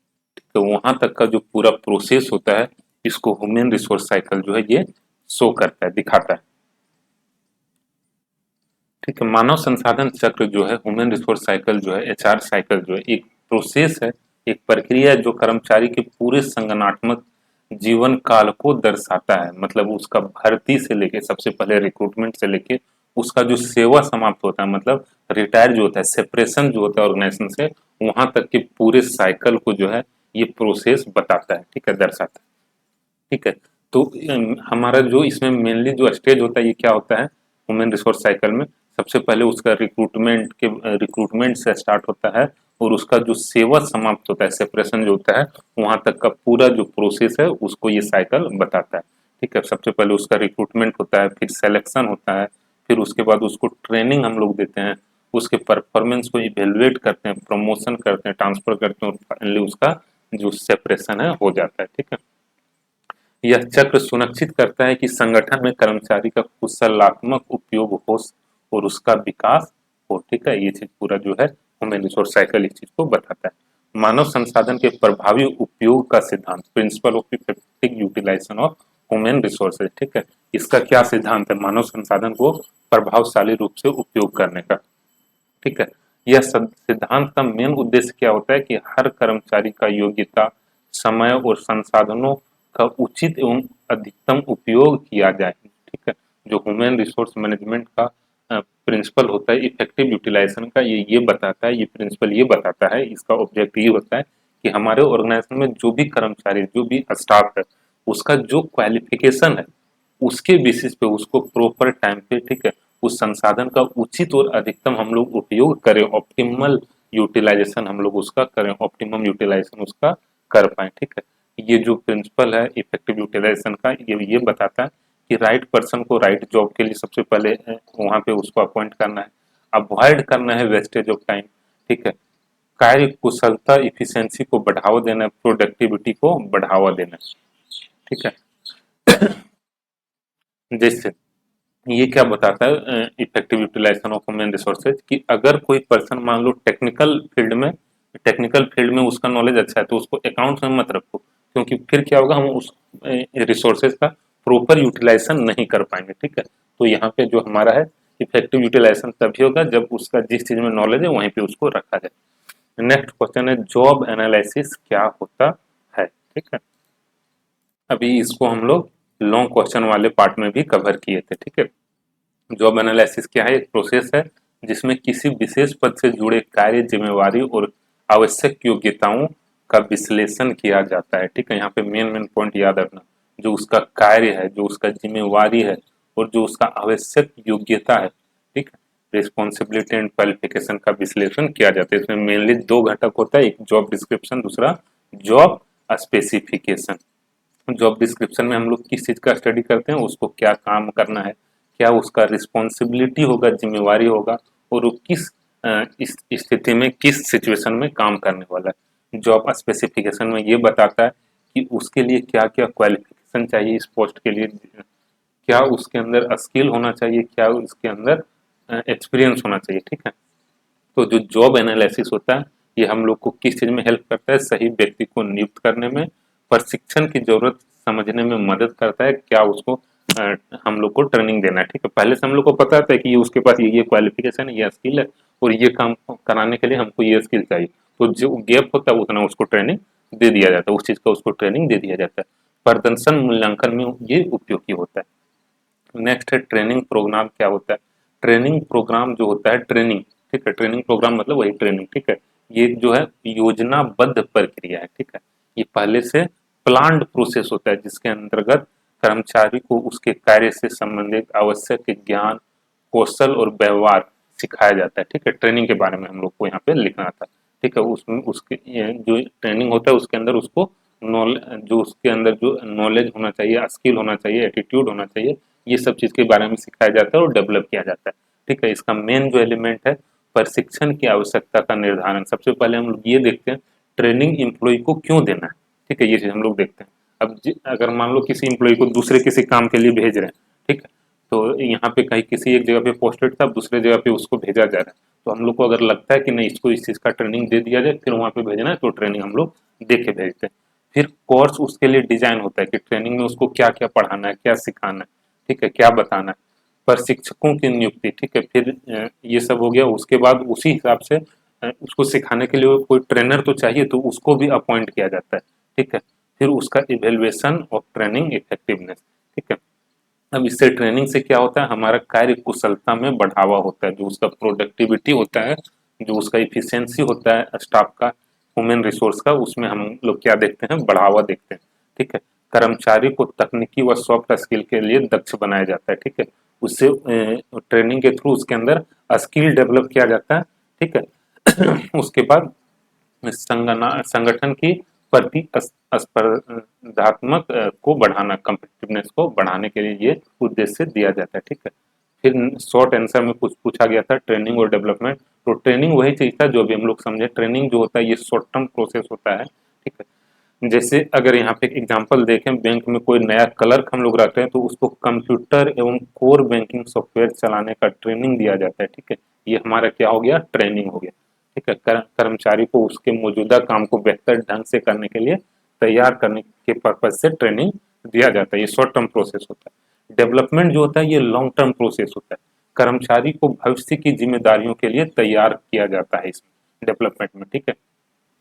तो वहां तक का जो पूरा प्रोसेस होता है, इसको ह्यूमन रिसोर्स साइकिल जो है ये शो करता है, दिखाता है। ठीक है, मानव संसाधन चक्र जो है, ह्यूमन रिसोर्स साइकिल जो है, एचआर साइकिल जो है, एक प्रोसेस है, एक प्रक्रिया है जो कर्मचारी के पूरे संगठनात्मक जीवन काल को दर्शाता है। मतलब उसका भर्ती से लेके, सबसे पहले रिक्रूटमेंट से लेके उसका जो सेवा समाप्त होता है, मतलब रिटायर जो होता है, सेपरेशन जो होता है ऑर्गेनाइजेशन से, वहां तक के पूरे साइकिल को जो है ये प्रोसेस बताता है। ठीक है, दर्शाता है। ठीक है, तो हमारा जो इसमें मेनली जो स्टेज होता है, ये क्या होता है ह्यूमन रिसोर्स साइकिल में, सबसे पहले उसका रिक्रूटमेंट से स्टार्ट होता है और उसका जो सेवा समाप्त होता है, सेपरेशन जो होता है, वहां तक का पूरा जो प्रोसेस है उसको ये साइकिल बताता है। ठीक है, सबसे पहले उसका रिक्रूटमेंट होता है, फिर सिलेक्शन होता है, फिर उसके बाद उसको ट्रेनिंग हम लोग देते हैं, उसके परफॉर्मेंस को इवेलुएट करते हैं, प्रमोशन करते हैं, ट्रांसफर करते हैं, और फाइनली उसका जो सेपरेशन है हो जाता है। ठीक है, यह चक्र सुनिश्चित करता है कि संगठन में कर्मचारी का कुशलात्मक उपयोग हो और उसका विकास हो। ठीक है, ये चीज पूरा जो है ह्यूमन रिसोर्स साइकिल इस चीज को बताता है। मानव संसाधन के प्रभावी उपयोग का सिद्धांत, principle of effective utilization of human resources. ठीक है, इसका क्या सिद्धांत है, मानव संसाधन को प्रभावशाली रूप से उपयोग करने का। ठीक है, यह सिद्धांत का मेन उद्देश्य क्या होता है कि हर कर्मचारी का योग्यता, समय और संसाधनों का उचित एवं अधिकतम उपयोग किया जाए। ठीक है, जो ह्यूमन रिसोर्स मैनेजमेंट का प्रिंसिपल होता है इफेक्टिव यूटिलाइजेशन का, ये बताता है, ये प्रिंसिपल ये बताता है, इसका ऑब्जेक्ट ये होता है कि हमारे ऑर्गेनाइजेशन में जो भी कर्मचारी, जो भी स्टाफ है, उसका जो क्वालिफिकेशन है, उसके बेसिस पे उसको प्रॉपर टाइम पे, ठीक है, उस संसाधन का उचित और अधिकतम हम लोग उपयोग करें, ऑप्टिमल यूटिलाइजेशन हम लोग उसका करें, ऑप्टिमम यूटिलाइजेशन उसका कर पाए। ठीक है, ये जो प्रिंसिपल है इफेक्टिव यूटिलाइजेशन का, ये बताता है कि राइट पर्सन को राइट जॉब के लिए सबसे पहले वहां पे उसको अपॉइंट करना है, अवॉइड करना है वेस्टेज ऑफ टाइम। ठीक है, कार्य कुशलता, इफिशियंसी को बढ़ावा देना है, प्रोडक्टिविटी को बढ़ावा देना है। ठीक है, जैसे ये क्या बताता है effective utilization of human resources, कि अगर कोई पर्सन मान लो टेक्निकल फील्ड में उसका नॉलेज अच्छा है, तो उसको अकाउंट में मत रखो, क्योंकि फिर क्या होगा, हम उस रिसोर्सेज का प्रॉपर यूटिलाइजेशन नहीं कर पाएंगे। ठीक है, तो यहाँ पे जो हमारा है इफेक्टिव यूटिलाइजेशन तभी होगा जब उसका जिस चीज में नॉलेज है वहीं पे उसको रखा जाए। नेक्स्ट क्वेश्चन है, जॉब एनालिसिस क्या होता है। ठीक है, अभी इसको हम लोग लॉन्ग क्वेश्चन वाले पार्ट में भी कवर किए थे। ठीक है, जॉब एनालिसिस क्या है, एक प्रोसेस है जिसमें किसी विशेष पद से जुड़े कार्य, जिम्मेवारी और आवश्यक योग्यताओं का विश्लेषण किया जाता है। ठीक है, यहाँ पे मेन मेन पॉइंट याद रखना, जो उसका कार्य है, जो उसका जिम्मेवारी है, और जो उसका आवश्यक योग्यता है। ठीक है, रिस्पॉन्सिबिलिटी एंड क्वालिफिकेशन का विश्लेषण किया जाता है। इसमें मेनली दो घटक होता है, एक जॉब डिस्क्रिप्शन, दूसरा जॉब स्पेसिफिकेशन। जॉब डिस्क्रिप्शन में हम लोग किस चीज का स्टडी करते हैं, उसको क्या काम करना है, क्या उसका रिस्पॉन्सिबिलिटी होगा, जिम्मेवारी होगा, और वो किस इस स्थिति में, किस सिचुएशन में काम करने वाला है। जॉब स्पेसिफिकेशन में ये बताता है कि उसके लिए क्या क्या क्वालिफिकेशन चाहिए, इस पोस्ट के लिए क्या उसके अंदर स्किल होना चाहिए, क्या उसके अंदर एक्सपीरियंस होना चाहिए। ठीक है, तो जो जॉब एनालिसिस होता है, ये हम लोग को किस चीज में हेल्प करता है, सही व्यक्ति को नियुक्त करने में, प्रशिक्षण की जरूरत समझने में मदद करता है, क्या उसको हम लोग को ट्रेनिंग देना है। ठीक है, पहले से हम लोग को पता था कि ये उसके पास ये क्वालिफिकेशन है, ये स्किल है, और ये काम कराने के लिए हमको ये स्किल चाहिए, तो जो गैप होता है उतना उसको ट्रेनिंग दे दिया जाता है, उस चीज का उसको ट्रेनिंग दे दिया जाता है। प्रदर्शन मूल्यांकन में ये उपयोगी होता है। नेक्स्ट है ट्रेनिंग प्रोग्राम। क्या होता है? ट्रेनिंग प्रोग्राम जो होता है, ट्रेनिंग, ठीक है, ट्रेनिंग प्रोग्राम मतलब वही ट्रेनिंग, ठीक है। ये जो है योजनाबद्ध प्रक्रिया है, ठीक है। ये पहले से प्लान्ड प्रोसेस होता है जिसके अंतर्गत कर्मचारी को उसके कार्य से संबंधित आवश्यक ज्ञान, कौशल और व्यवहार सिखाया जाता है, ठीक है। ट्रेनिंग के बारे में हम लोग को यहाँ पे लिखना था, ठीक है। उसमें उसके जो ट्रेनिंग होता है उसके अंदर उसको जो उसके अंदर जो नॉलेज होना चाहिए, स्किल होना चाहिए, एटीट्यूड होना चाहिए, ये सब चीज के बारे में सिखाया जाता है और डेवलप किया जाता है, ठीक है। इसका मेन जो एलिमेंट है प्रशिक्षण की आवश्यकता का निर्धारण। सबसे पहले हम लोग ये देखते हैं ट्रेनिंग एम्प्लॉय को क्यों देना है, ठीक है, ये चीज हम लोग देखते हैं। अब अगर मान लो किसी एम्प्लॉय को दूसरे किसी काम के लिए भेज रहे हैं, ठीक है, तो यहाँ पे कहीं किसी एक जगह पे पोस्टेड था, दूसरे जगह पे उसको भेजा जा रहा है, तो हम लोग को अगर लगता है कि नहीं इसको इस चीज का ट्रेनिंग दे दिया जाए फिर वहाँ पे भेजना है, तो ट्रेनिंग हम लोग दे के भेजते हैं। फिर कोर्स उसके लिए डिजाइन होता है कि ट्रेनिंग में उसको क्या क्या पढ़ाना है, क्या सिखाना है, ठीक है, क्या बताना है। प्रशिक्षकों की नियुक्ति, ठीक है, फिर ये सब हो गया। उसके बाद उसी हिसाब से उसको सिखाने के लिए कोई ट्रेनर तो चाहिए, तो उसको भी अपॉइंट किया जाता है, ठीक है। फिर उसका इवेल्युएशन ऑफ ट्रेनिंग इफेक्टिवनेस, ठीक है। अब इससे ट्रेनिंग से क्या होता है, हमारा कार्य कुशलता में बढ़ावा होता है, जो उसका प्रोडक्टिविटी होता है, जो उसका इफिशियंसी होता है स्टाफ का, ह्यूमन रिसोर्स का, उसमें हम लोग क्या देखते हैं, बढ़ावा देखते हैं, ठीक है। कर्मचारी को तकनीकी व सॉफ्ट स्किल के लिए दक्ष बनाया जाता है, ठीक है। उससे ट्रेनिंग के थ्रू उसके अंदर स्किल डेवलप किया जाता है, ठीक है। उसके बाद संगठन की प्रति स्पर्धात्मक को बढ़ाना, कम्पिटिटिवनेस को बढ़ाने के लिए ये उद्देश्य दिया जाता है, ठीक है। फिर शॉर्ट आंसर में कुछ पूछा गया था ट्रेनिंग और डेवलपमेंट। तो ट्रेनिंग वही चीज था जो भी हम लोग समझे। ट्रेनिंग जो होता है ये शॉर्ट टर्म प्रोसेस होता है, ठीक है। जैसे अगर यहाँ पे एग्जांपल देखें, बैंक में कोई नया क्लर्क हम लोग रखते हैं तो उसको कंप्यूटर एवं कोर बैंकिंग सॉफ्टवेयर चलाने का ट्रेनिंग दिया जाता है, ठीक है। ये हमारा क्या हो गया, ट्रेनिंग हो गया, ठीक है। कर्मचारी को उसके मौजूदा काम को बेहतर ढंग से करने के लिए तैयार करने के पर्पज से ट्रेनिंग दिया जाता है। ये शॉर्ट टर्म प्रोसेस होता है। डेवलपमेंट जो होता है ये लॉन्ग टर्म प्रोसेस होता है। कर्मचारी को भविष्य की जिम्मेदारियों के लिए तैयार किया जाता है इसमें, डेवलपमेंट में, ठीक है।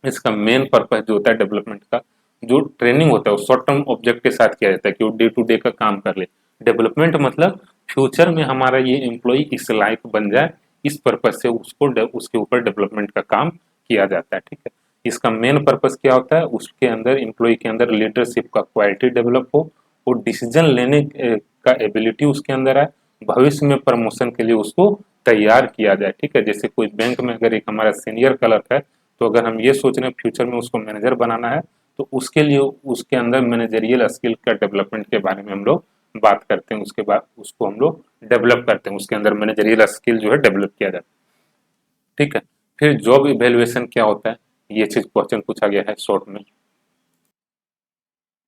इसका मेन पर्पज जो होता है डेवलपमेंट का, जो ट्रेनिंग होता है वो शॉर्ट टर्म ऑब्जेक्ट के साथ किया जाता है कि वो डे टू डे का काम कर ले। डेवलपमेंट मतलब फ्यूचर में हमारा ये एम्प्लॉय इस लायक बन जाए, इस पर्पज से उसको उसके ऊपर डेवलपमेंट का काम किया जाता है, ठीक है। इसका मेन पर्पज क्या होता है, उसके अंदर एम्प्लॉय के अंदर लीडरशिप का क्वालिटी डेवलप हो, वो डिसीजन लेने का एबिलिटी उसके अंदर है, भविष्य में प्रमोशन के लिए उसको तैयार किया जाए, ठीक है। जैसे कोई बैंक में अगर एक हमारा सीनियर क्लर्क है, तो अगर हम ये सोच रहे हैं फ्यूचर में उसको मैनेजर बनाना है, तो उसके लिए उसके अंदर मैनेजरियल स्किल का डेवलपमेंट के बारे में हम लोग बात करते हैं। उसके बाद उसको हम लोग डेवलप करते हैं, उसके अंदर मैनेजरियल स्किल जो है डेवलप किया जाता है, ठीक है। फिर जॉब इवेल्युएशन क्या होता है, ये चीज क्वेश्चन पूछा गया है शॉर्ट में।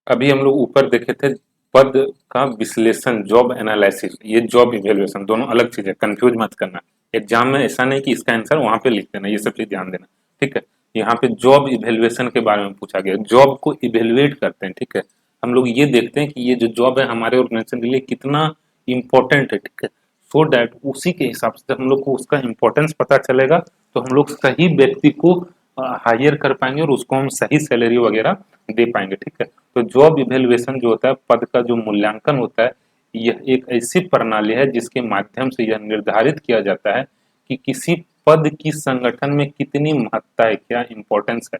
अभी हम लोग ऊपर देखे थे पद का विश्लेषण, जॉब एनालिसिस, ये जॉब इवेल्युएशन दोनों अलग चीज है, कंफ्यूज मत करना। एग्जाम में ऐसा नहीं कि इसका आंसर वहां पे लिख देना, ये सब चीज ध्यान देना, ठीक है। यहाँ पे जॉब इवेल्युएशन के बारे में पूछा गया, जॉब को इवेल्युएट करते हैं, ठीक है। हम लोग ये देखते हैं कि ये जो जॉब है हमारे ऑर्गेनाइजेशन के लिए कितना इंपॉर्टेंट है, ठीक है। सो डैट उसी के हिसाब से जब हम लोग को उसका इंपॉर्टेंस पता चलेगा तो हम लोग सही व्यक्ति को हायर कर पाएंगे और उसको हम सही सैलरी वगैरह दे पाएंगे, ठीक है। तो जॉब इवेल्युएशन जो होता है, पद का जो मूल्यांकन होता है, यह एक ऐसी प्रणाली है जिसके माध्यम से यह निर्धारित किया जाता है कि किसी पद की संगठन में कितनी महत्ता है, क्या इंपॉर्टेंस है,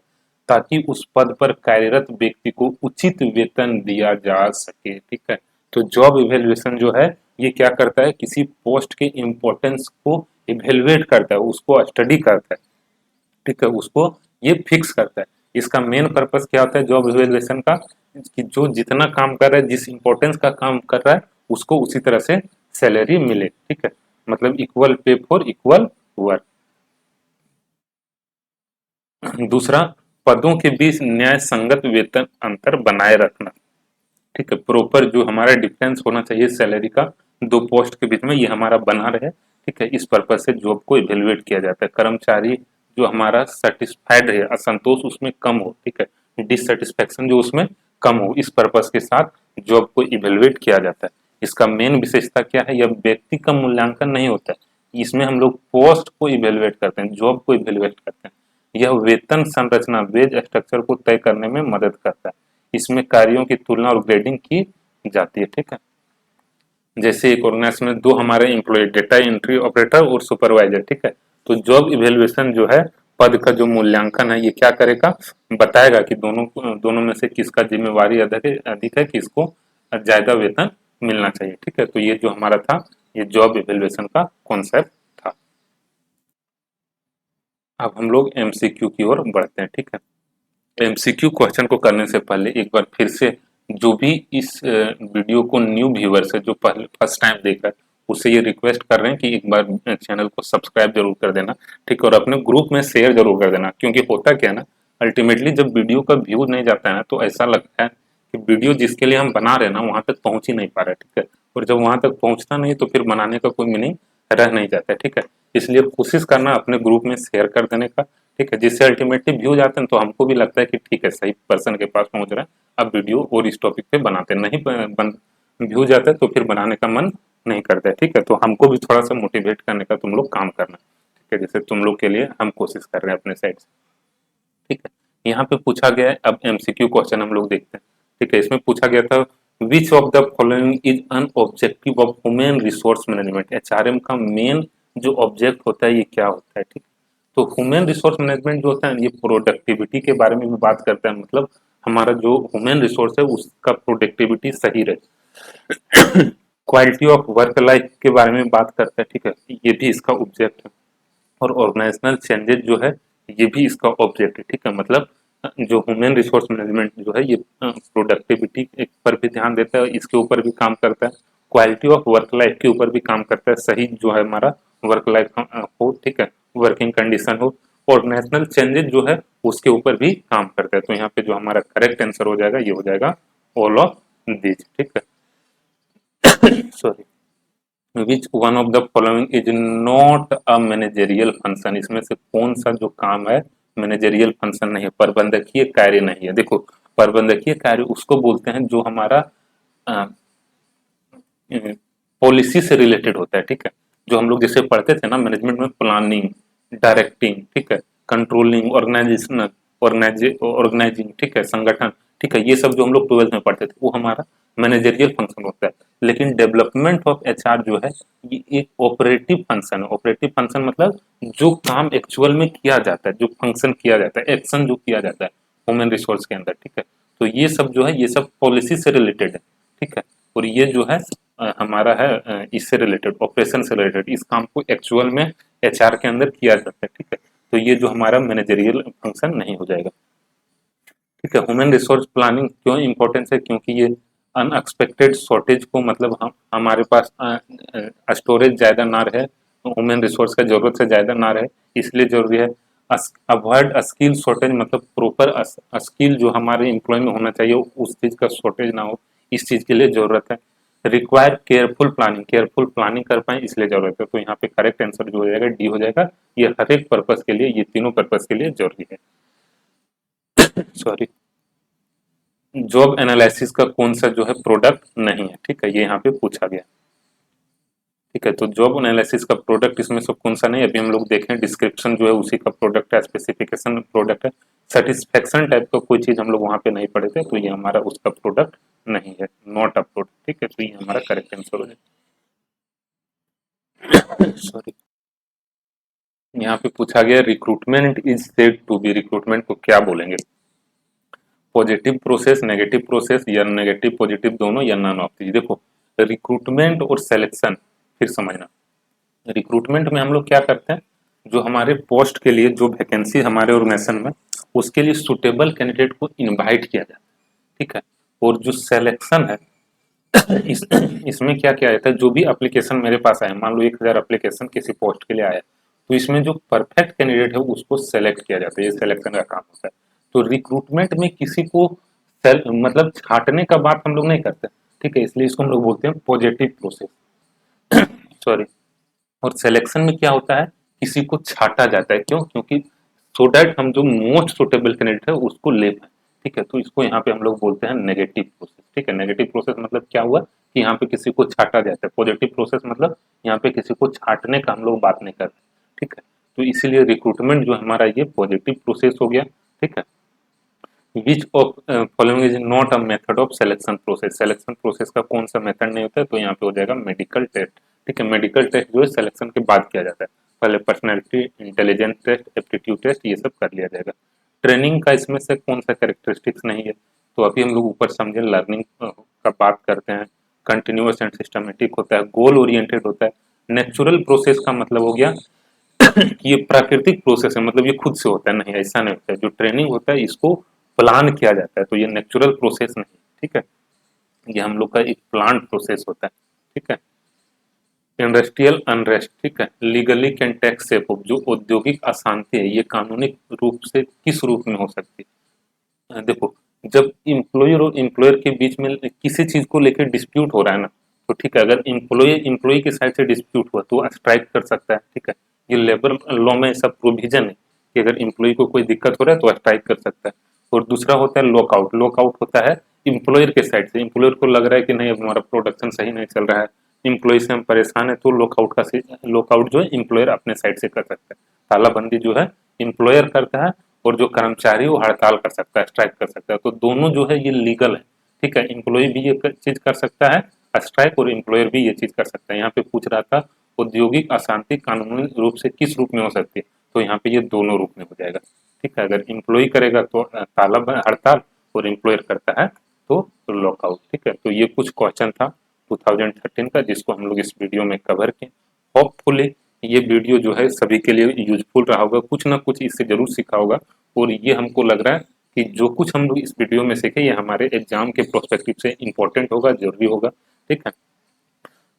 ताकि उस पद पर कार्यरत व्यक्ति को उचित वेतन दिया जा सके, ठीक है। तो जॉब इवेल्युएशन जो है ये क्या करता है, किसी पोस्ट के इम्पोर्टेंस को इवेल्युएट करता है, उसको स्टडी करता है, ठीक है, उसको ये फिक्स करता है। इसका मेन पर्पस क्या होता है जॉब इवेल्युएशन का, कि जो जितना काम कर रहा है, जिस इंपॉर्टेंस का काम कर रहा है, उसको उसी तरह से सैलरी मिले, ठीक है। मतलब equal pay for equal work. दूसरा, पदों के बीच न्याय संगत वेतन अंतर बनाए रखना, ठीक है। प्रॉपर जो हमारा डिफरेंस होना चाहिए सैलरी का दो पोस्ट के बीच में, ये हमारा बना रहे, ठीक है। इस पर्पज से जॉब को इवेल्युएट किया जाता है। कर्मचारी जो हमारा सेटिस्फाइड है, असंतोष उसमें कम हो, ठीक है, डिससेटिस्फेक्शन जो उसमें कम हो, इस पर्पज के साथ जॉब को इवेल्युएट किया जाता है। इसका मेन विशेषता क्या है, यह व्यक्ति का मूल्यांकन नहीं होता है, इसमें हम लोग पोस्ट को इवेल्युएट करते हैं, जॉब को इवेल्युएट करते हैं। यह वेतन संरचना वेज स्ट्रक्चर को तय करने में मदद करता है। इसमें कार्यों की तुलना और ग्रेडिंग की जाती है। ठीक है, जैसे एक ऑर्गेनाइजेशन में दो हमारे एम्प्लॉय, डेटा एंट्री ऑपरेटर और सुपरवाइजर। ठीक है, तो जॉब इवेल्युएशन जो है, पद का जो मूल्यांकन है, ये क्या करेगा, बताएगा कि दोनों दोनों में से किसका जिम्मेवारी अधिक है, किसको ज्यादा वेतन मिलना चाहिए। ठीक है, तो ये जो हमारा था, ये जॉब इवेल्युएशन का कॉन्सेप्ट था। अब हम लोग एमसीक्यू की ओर बढ़ते हैं। ठीक है, एमसीक्यू क्वेश्चन को करने से पहले एक बार फिर से जो भी इस वीडियो को न्यू व्यूअर्स है, जो पहले फर्स्ट टाइम देख रहा है, उसे ये रिक्वेस्ट कर रहे हैं कि एक बार चैनल को सब्सक्राइब जरूर कर देना। ठीक है, और अपने ग्रुप में शेयर जरूर कर देना, क्योंकि होता क्या है ना, अल्टीमेटली जब वीडियो का व्यू नहीं जाता है ना, तो ऐसा लगता है कि वीडियो जिसके लिए हम बना रहे हैं ना, वहां तक पहुंच ही नहीं पा रहा है। ठीक है, और जब वहां तक पहुंचता नहीं तो फिर बनाने का कोई मीनिंग रह नहीं जाता है। ठीक है, इसलिए कोशिश करना अपने ग्रुप में शेयर कर देने का। ठीक है, जिससे अल्टीमेटली व्यू जाते हैं तो हमको भी लगता है कि ठीक है, सही पर्सन के पास पहुंच रहा है, अब वीडियो और इस टॉपिक पे बनाते हैं। नहीं व्यू जाता है तो फिर बनाने का मन नहीं करता है। ठीक है, तो हमको भी थोड़ा सा मोटिवेट करने का तुम लोग काम करना। ठीक है, जैसे तुम लोग के लिए हम कोशिश कर रहे हैं अपने साइड से। ठीक है, यहाँ पे पूछा गया है, अब एमसीक्यू क्वेश्चन हम लोग देखते हैं। ठीक है, इसमें पूछा गया था, which of the following is an objective of human resource management. HRM का मेन जो ऑब्जेक्ट होता है, ये क्या होता है। ठीक, तो ह्यूमन रिसोर्स मैनेजमेंट जो होता है, ये प्रोडक्टिविटी के बारे में भी बात करता है। मतलब हमारा जो ह्यूमन रिसोर्स है, उसका प्रोडक्टिविटी सही रहे। क्वालिटी ऑफ वर्क लाइफ के बारे में बात करता है। ठीक है, ये भी इसका ऑब्जेक्ट है। और ऑर्गेनाइजेशनल चेंजेस जो है, ये भी इसका ऑब्जेक्ट है। ठीक है, मतलब जो ह्यूमन रिसोर्स मैनेजमेंट जो है, ये प्रोडक्टिविटी पर भी ध्यान देता है, इसके ऊपर भी काम करता है। क्वालिटी ऑफ वर्क लाइफ के ऊपर भी काम करता है, सही जो है हमारा वर्क लाइफ हो। ठीक है, वर्किंग कंडीशन हो। ऑर्गेनाइजेशनल चेंजेस जो है, उसके ऊपर भी काम करता है। तो यहाँ पे जो हमारा करेक्ट आंसर हो जाएगा, ये हो जाएगा ऑल ऑफ दिस। ठीक है, sorry, which one of the following is not a managerial function. इसमें से कौन सा जो काम है मैनेजेरियल फंक्शन नहीं है, प्रबंधकीय कार्य नहीं है। देखो, प्रबंधकीय कार्य उसको बोलते हैं जो हमारा पॉलिसी से रिलेटेड होता है। ठीक है, जो हम लोग जैसे पढ़ते थे ना मैनेजमेंट में, प्लानिंग, डायरेक्टिंग, ठीक है, कंट्रोलिंग, ऑर्गेनाइजेशनल, ऑर्गेनाइजिंग, ठीक है, संगठन। ठीक है, ये सब जो हम लोग 12th में पढ़ते थे, वो हमारा मैनेजरियल फंक्शन होता है। लेकिन डेवलपमेंट ऑफ एचआर जो है, ये एक ऑपरेटिव फंक्शन है। ऑपरेटिव फंक्शन मतलब जो काम एक्चुअल में किया जाता है, जो फंक्शन किया जाता है, एक्शन जो किया जाता है ह्यूमन रिसोर्स के अंदर। ठीक है, तो ये सब जो है, ये सब पॉलिसी से रिलेटेड है। ठीक है, और ये जो है हमारा है इससे रिलेटेड, ऑपरेशन से रिलेटेड, इस काम को एक्चुअल में एचआर के अंदर किया जाता है। ठीक है, तो ये जो हमारा मैनेजरियल फंक्शन नहीं हो जाएगा। ठीक है, ह्यूमन रिसोर्स प्लानिंग क्यों इंपॉर्टेंस है, क्योंकि ये अनएक्सपेक्टेड शॉर्टेज को, मतलब हम हमारे पास स्टोरेज ज्यादा ना रहे, ह्यूमन रिसोर्स का जरूरत से ज्यादा ना रहे, इसलिए जरूरी है। अवॉइड स्किल शॉर्टेज, मतलब प्रॉपर स्किल जो हमारे एम्प्लॉय में होना चाहिए, उस चीज का शॉर्टेज ना हो, इस चीज के लिए जरूरत है। Require careful planning, careful planning कर पाए इसलिए जरूरत है। तो यहाँ पे करेक्ट आंसर जो हो जाएगा, डी हो जाएगा। ये हर एक पर्पज के लिए, ये तीनों पर्पज के लिए जरूरी है। सॉरी, जॉब एनालिसिस का कौन सा जो है प्रोडक्ट नहीं है। ठीक है, ये यहाँ पे पूछा गया। ठीक है, तो जॉब एनालिसिस का प्रोडक्ट इसमें से कौन सा नहीं, अभी हम लोग देखें, डिस्क्रिप्शन जो है उसी का प्रोडक्ट है, स्पेसिफिकेशन प्रोडक्ट है, सेटिस्फेक्शन टाइप का कोई चीज हम लोग वहां पे नहीं पढ़े थे, तो ये हमारा उसका प्रोडक्ट नहीं है, नॉट अ प्रोडक्ट। ठीक है, तो ये हमारा करेक्ट आंसर हो जाएगा। सॉरी, यहाँ पे पूछा गया, recruitment is said to be, recruitment को क्या बोलेंगे, पॉजिटिव प्रोसेस, नेगेटिव प्रोसेस, या नेगेटिव पॉजिटिव दोनों, या नन ऑफ दिस। देखो, रिक्रूटमेंट और सिलेक्शन फिर समझना। रिक्रूटमेंट में हम लोग क्या करते हैं, जो हमारे पोस्ट के लिए जो वैकेंसी हमारे ऑर्गेनाइजेशन में, उसके लिए सुटेबल कैंडिडेट को इनवाइट किया जाता है। ठीक है, और जो सिलेक्शन है, इसमें क्या किया जाता है, जो भी एप्लीकेशन मेरे पास आए, मान लो 1000 एप्लीकेशन किसी पोस्ट के लिए आया, तो इसमें जो परफेक्ट कैंडिडेट है उसको सेलेक्ट किया जाता है, ये सिलेक्शन का काम होता है। तो रिक्रूटमेंट में किसी को मतलब छांटने का बात हम लोग नहीं करते। ठीक है, इसलिए इसको हम लोग बोलते हैं पॉजिटिव प्रोसेस। सॉरी, और सिलेक्शन में क्या होता है, किसी को छांटा जाता है। क्यों, क्योंकि सो दैट हम जो मोस्ट सुटेबल कैंडिडेट है उसको ले पाए। ठीक है, तो इसको यहाँ पे हम लोग बोलते हैं नेगेटिव प्रोसेस। ठीक है, नेगेटिव प्रोसेस मतलब क्या हुआ कि यहाँ पे किसी को छांटा जाता है। पॉजिटिव प्रोसेस मतलब यहाँ पे किसी को छांटने का हम लोग बात नहीं करते। ठीक है, तो इसीलिए रिक्रूटमेंट जो हमारा ये पॉजिटिव प्रोसेस हो गया। ठीक है, which of following is not a method of selection process, selection process का कौन सा मेथड नहीं होता है, तो यहाँ पे हो जाएगा मेडिकल टेस्ट। ठीक है, मेडिकल टेस्ट जो है सिलेक्शन के बाद किया जाता है, पहले personality, intelligence test, aptitude test ये सब कर लिया जाएगा। ट्रेनिंग का इसमें से कौन सा कैरेक्टरिस्टिक्स नहीं है, तो अभी हम लोग ऊपर समझे लर्निंग का बात करते हैं, कंटिन्यूअस एंड सिस्टमेटिक होता है, गोल ओरिएंटेड होता है। नेचुरल प्रोसेस का मतलब हो गया कि ये प्राकृतिक प्रोसेस है, मतलब ये खुद से होता है, नहीं ऐसा नहीं होता है। जो ट्रेनिंग होता है इसको प्लान किया जाता है, तो ये नेचुरल प्रोसेस नहीं। ठीक है, ये हम लोग का एक प्लान प्रोसेस होता है। ठीक है, इंडस्ट्रियल अनरेस्ट, ठीक है, legally can take shape of, जो औद्योगिक अशांति है ये कानूनी रूप से किस रूप में हो सकती है। देखो, जब इम्प्लॉयर और एम्प्लॉयर के बीच में किसी चीज को लेकर डिस्प्यूट हो रहा है ना, तो ठीक है, अगर इम्प्लॉय की साइड से डिस्प्यूट हुआ तो स्ट्राइक कर सकता है। ठीक है, ये लेबर लॉ में ऐसा प्रोविजन है कि अगर इम्प्लॉय को कोई दिक्कत हो रहा है तो स्ट्राइक कर सकता है। और दूसरा होता है लॉकआउट, लॉकआउट होता है इम्प्लॉयर के साइड से, इम्प्लॉयर को लग रहा है कि नहीं अब हमारा प्रोडक्शन सही नहीं चल रहा है, इम्प्लॉय से हम परेशान है, तो लॉकआउट जो है इम्प्लॉयर अपने साइड से कर सकता है। तालाबंदी जो है इम्प्लॉयर करता है, और जो कर्मचारी वो हड़ताल कर सकता है, स्ट्राइक कर सकता है, तो दोनों जो है ये लीगल है। ठीक है, इम्प्लॉय भी ये चीज कर सकता है स्ट्राइक, और एम्प्लॉयर भी ये चीज कर सकता है। यहाँ पे पूछ रहा था औद्योगिक अशांति कानूनी रूप से किस रूप में हो सकती है, तो यहाँ पे ये दोनों रूप में हो जाएगा। ठीक है, अगर इम्प्लॉय करेगा तो हड़ताल, और एम्प्लॉयर करता है तो लॉकआउट। ठीक है, तो ये कुछ क्वेश्चन था 2013 का जिसको हम लोग इस वीडियो में कवर किए। होपफुली ये वीडियो जो है सभी के लिए यूजफुल रहा होगा, कुछ ना कुछ इससे जरूर सीखा होगा, और ये हमको लग रहा है कि जो कुछ हम लोग इस वीडियो में सीखे ये हमारे एग्जाम के प्रोस्पेक्टिव से इम्पोर्टेंट होगा, जरूरी होगा। ठीक है,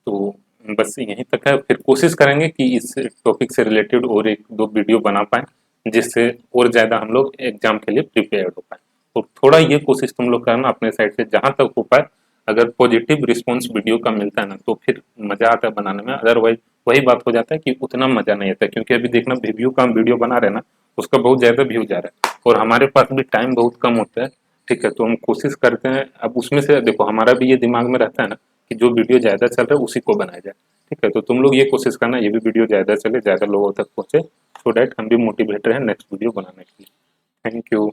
तो बस यहीं तक है, फिर कोशिश करेंगे कि इस टॉपिक से रिलेटेड और एक दो वीडियो बना पाए जिससे और ज़्यादा हम लोग एग्जाम के लिए प्रिपेयर्ड हो पाए। और थोड़ा ये कोशिश तुम लोग करना अपने साइड से जहाँ तक हो पाए, अगर पॉजिटिव रिस्पॉन्स वीडियो का मिलता है ना तो फिर मज़ा आता है बनाने में, अदरवाइज वही बात हो जाता है कि उतना मज़ा नहीं आता, क्योंकि अभी देखना व्यू का हम वीडियो बना रहे हैं ना, उसका बहुत ज़्यादा व्यू जा रहा है और हमारे पास भी टाइम बहुत कम होता है। ठीक है, तो हम कोशिश करते हैं, अब उसमें से देखो हमारा भी ये दिमाग में रहता है ना कि जो वीडियो ज़्यादा चल रहा है उसी को बनाया जाए। ठीक है, तो तुम लोग ये कोशिश करना ये भी वीडियो ज़्यादा चले, ज़्यादा लोगों तक पहुँचे, सो डैट हम भी मोटिवेट रहें नेक्स्ट वीडियो बनाने के लिए। Thank you.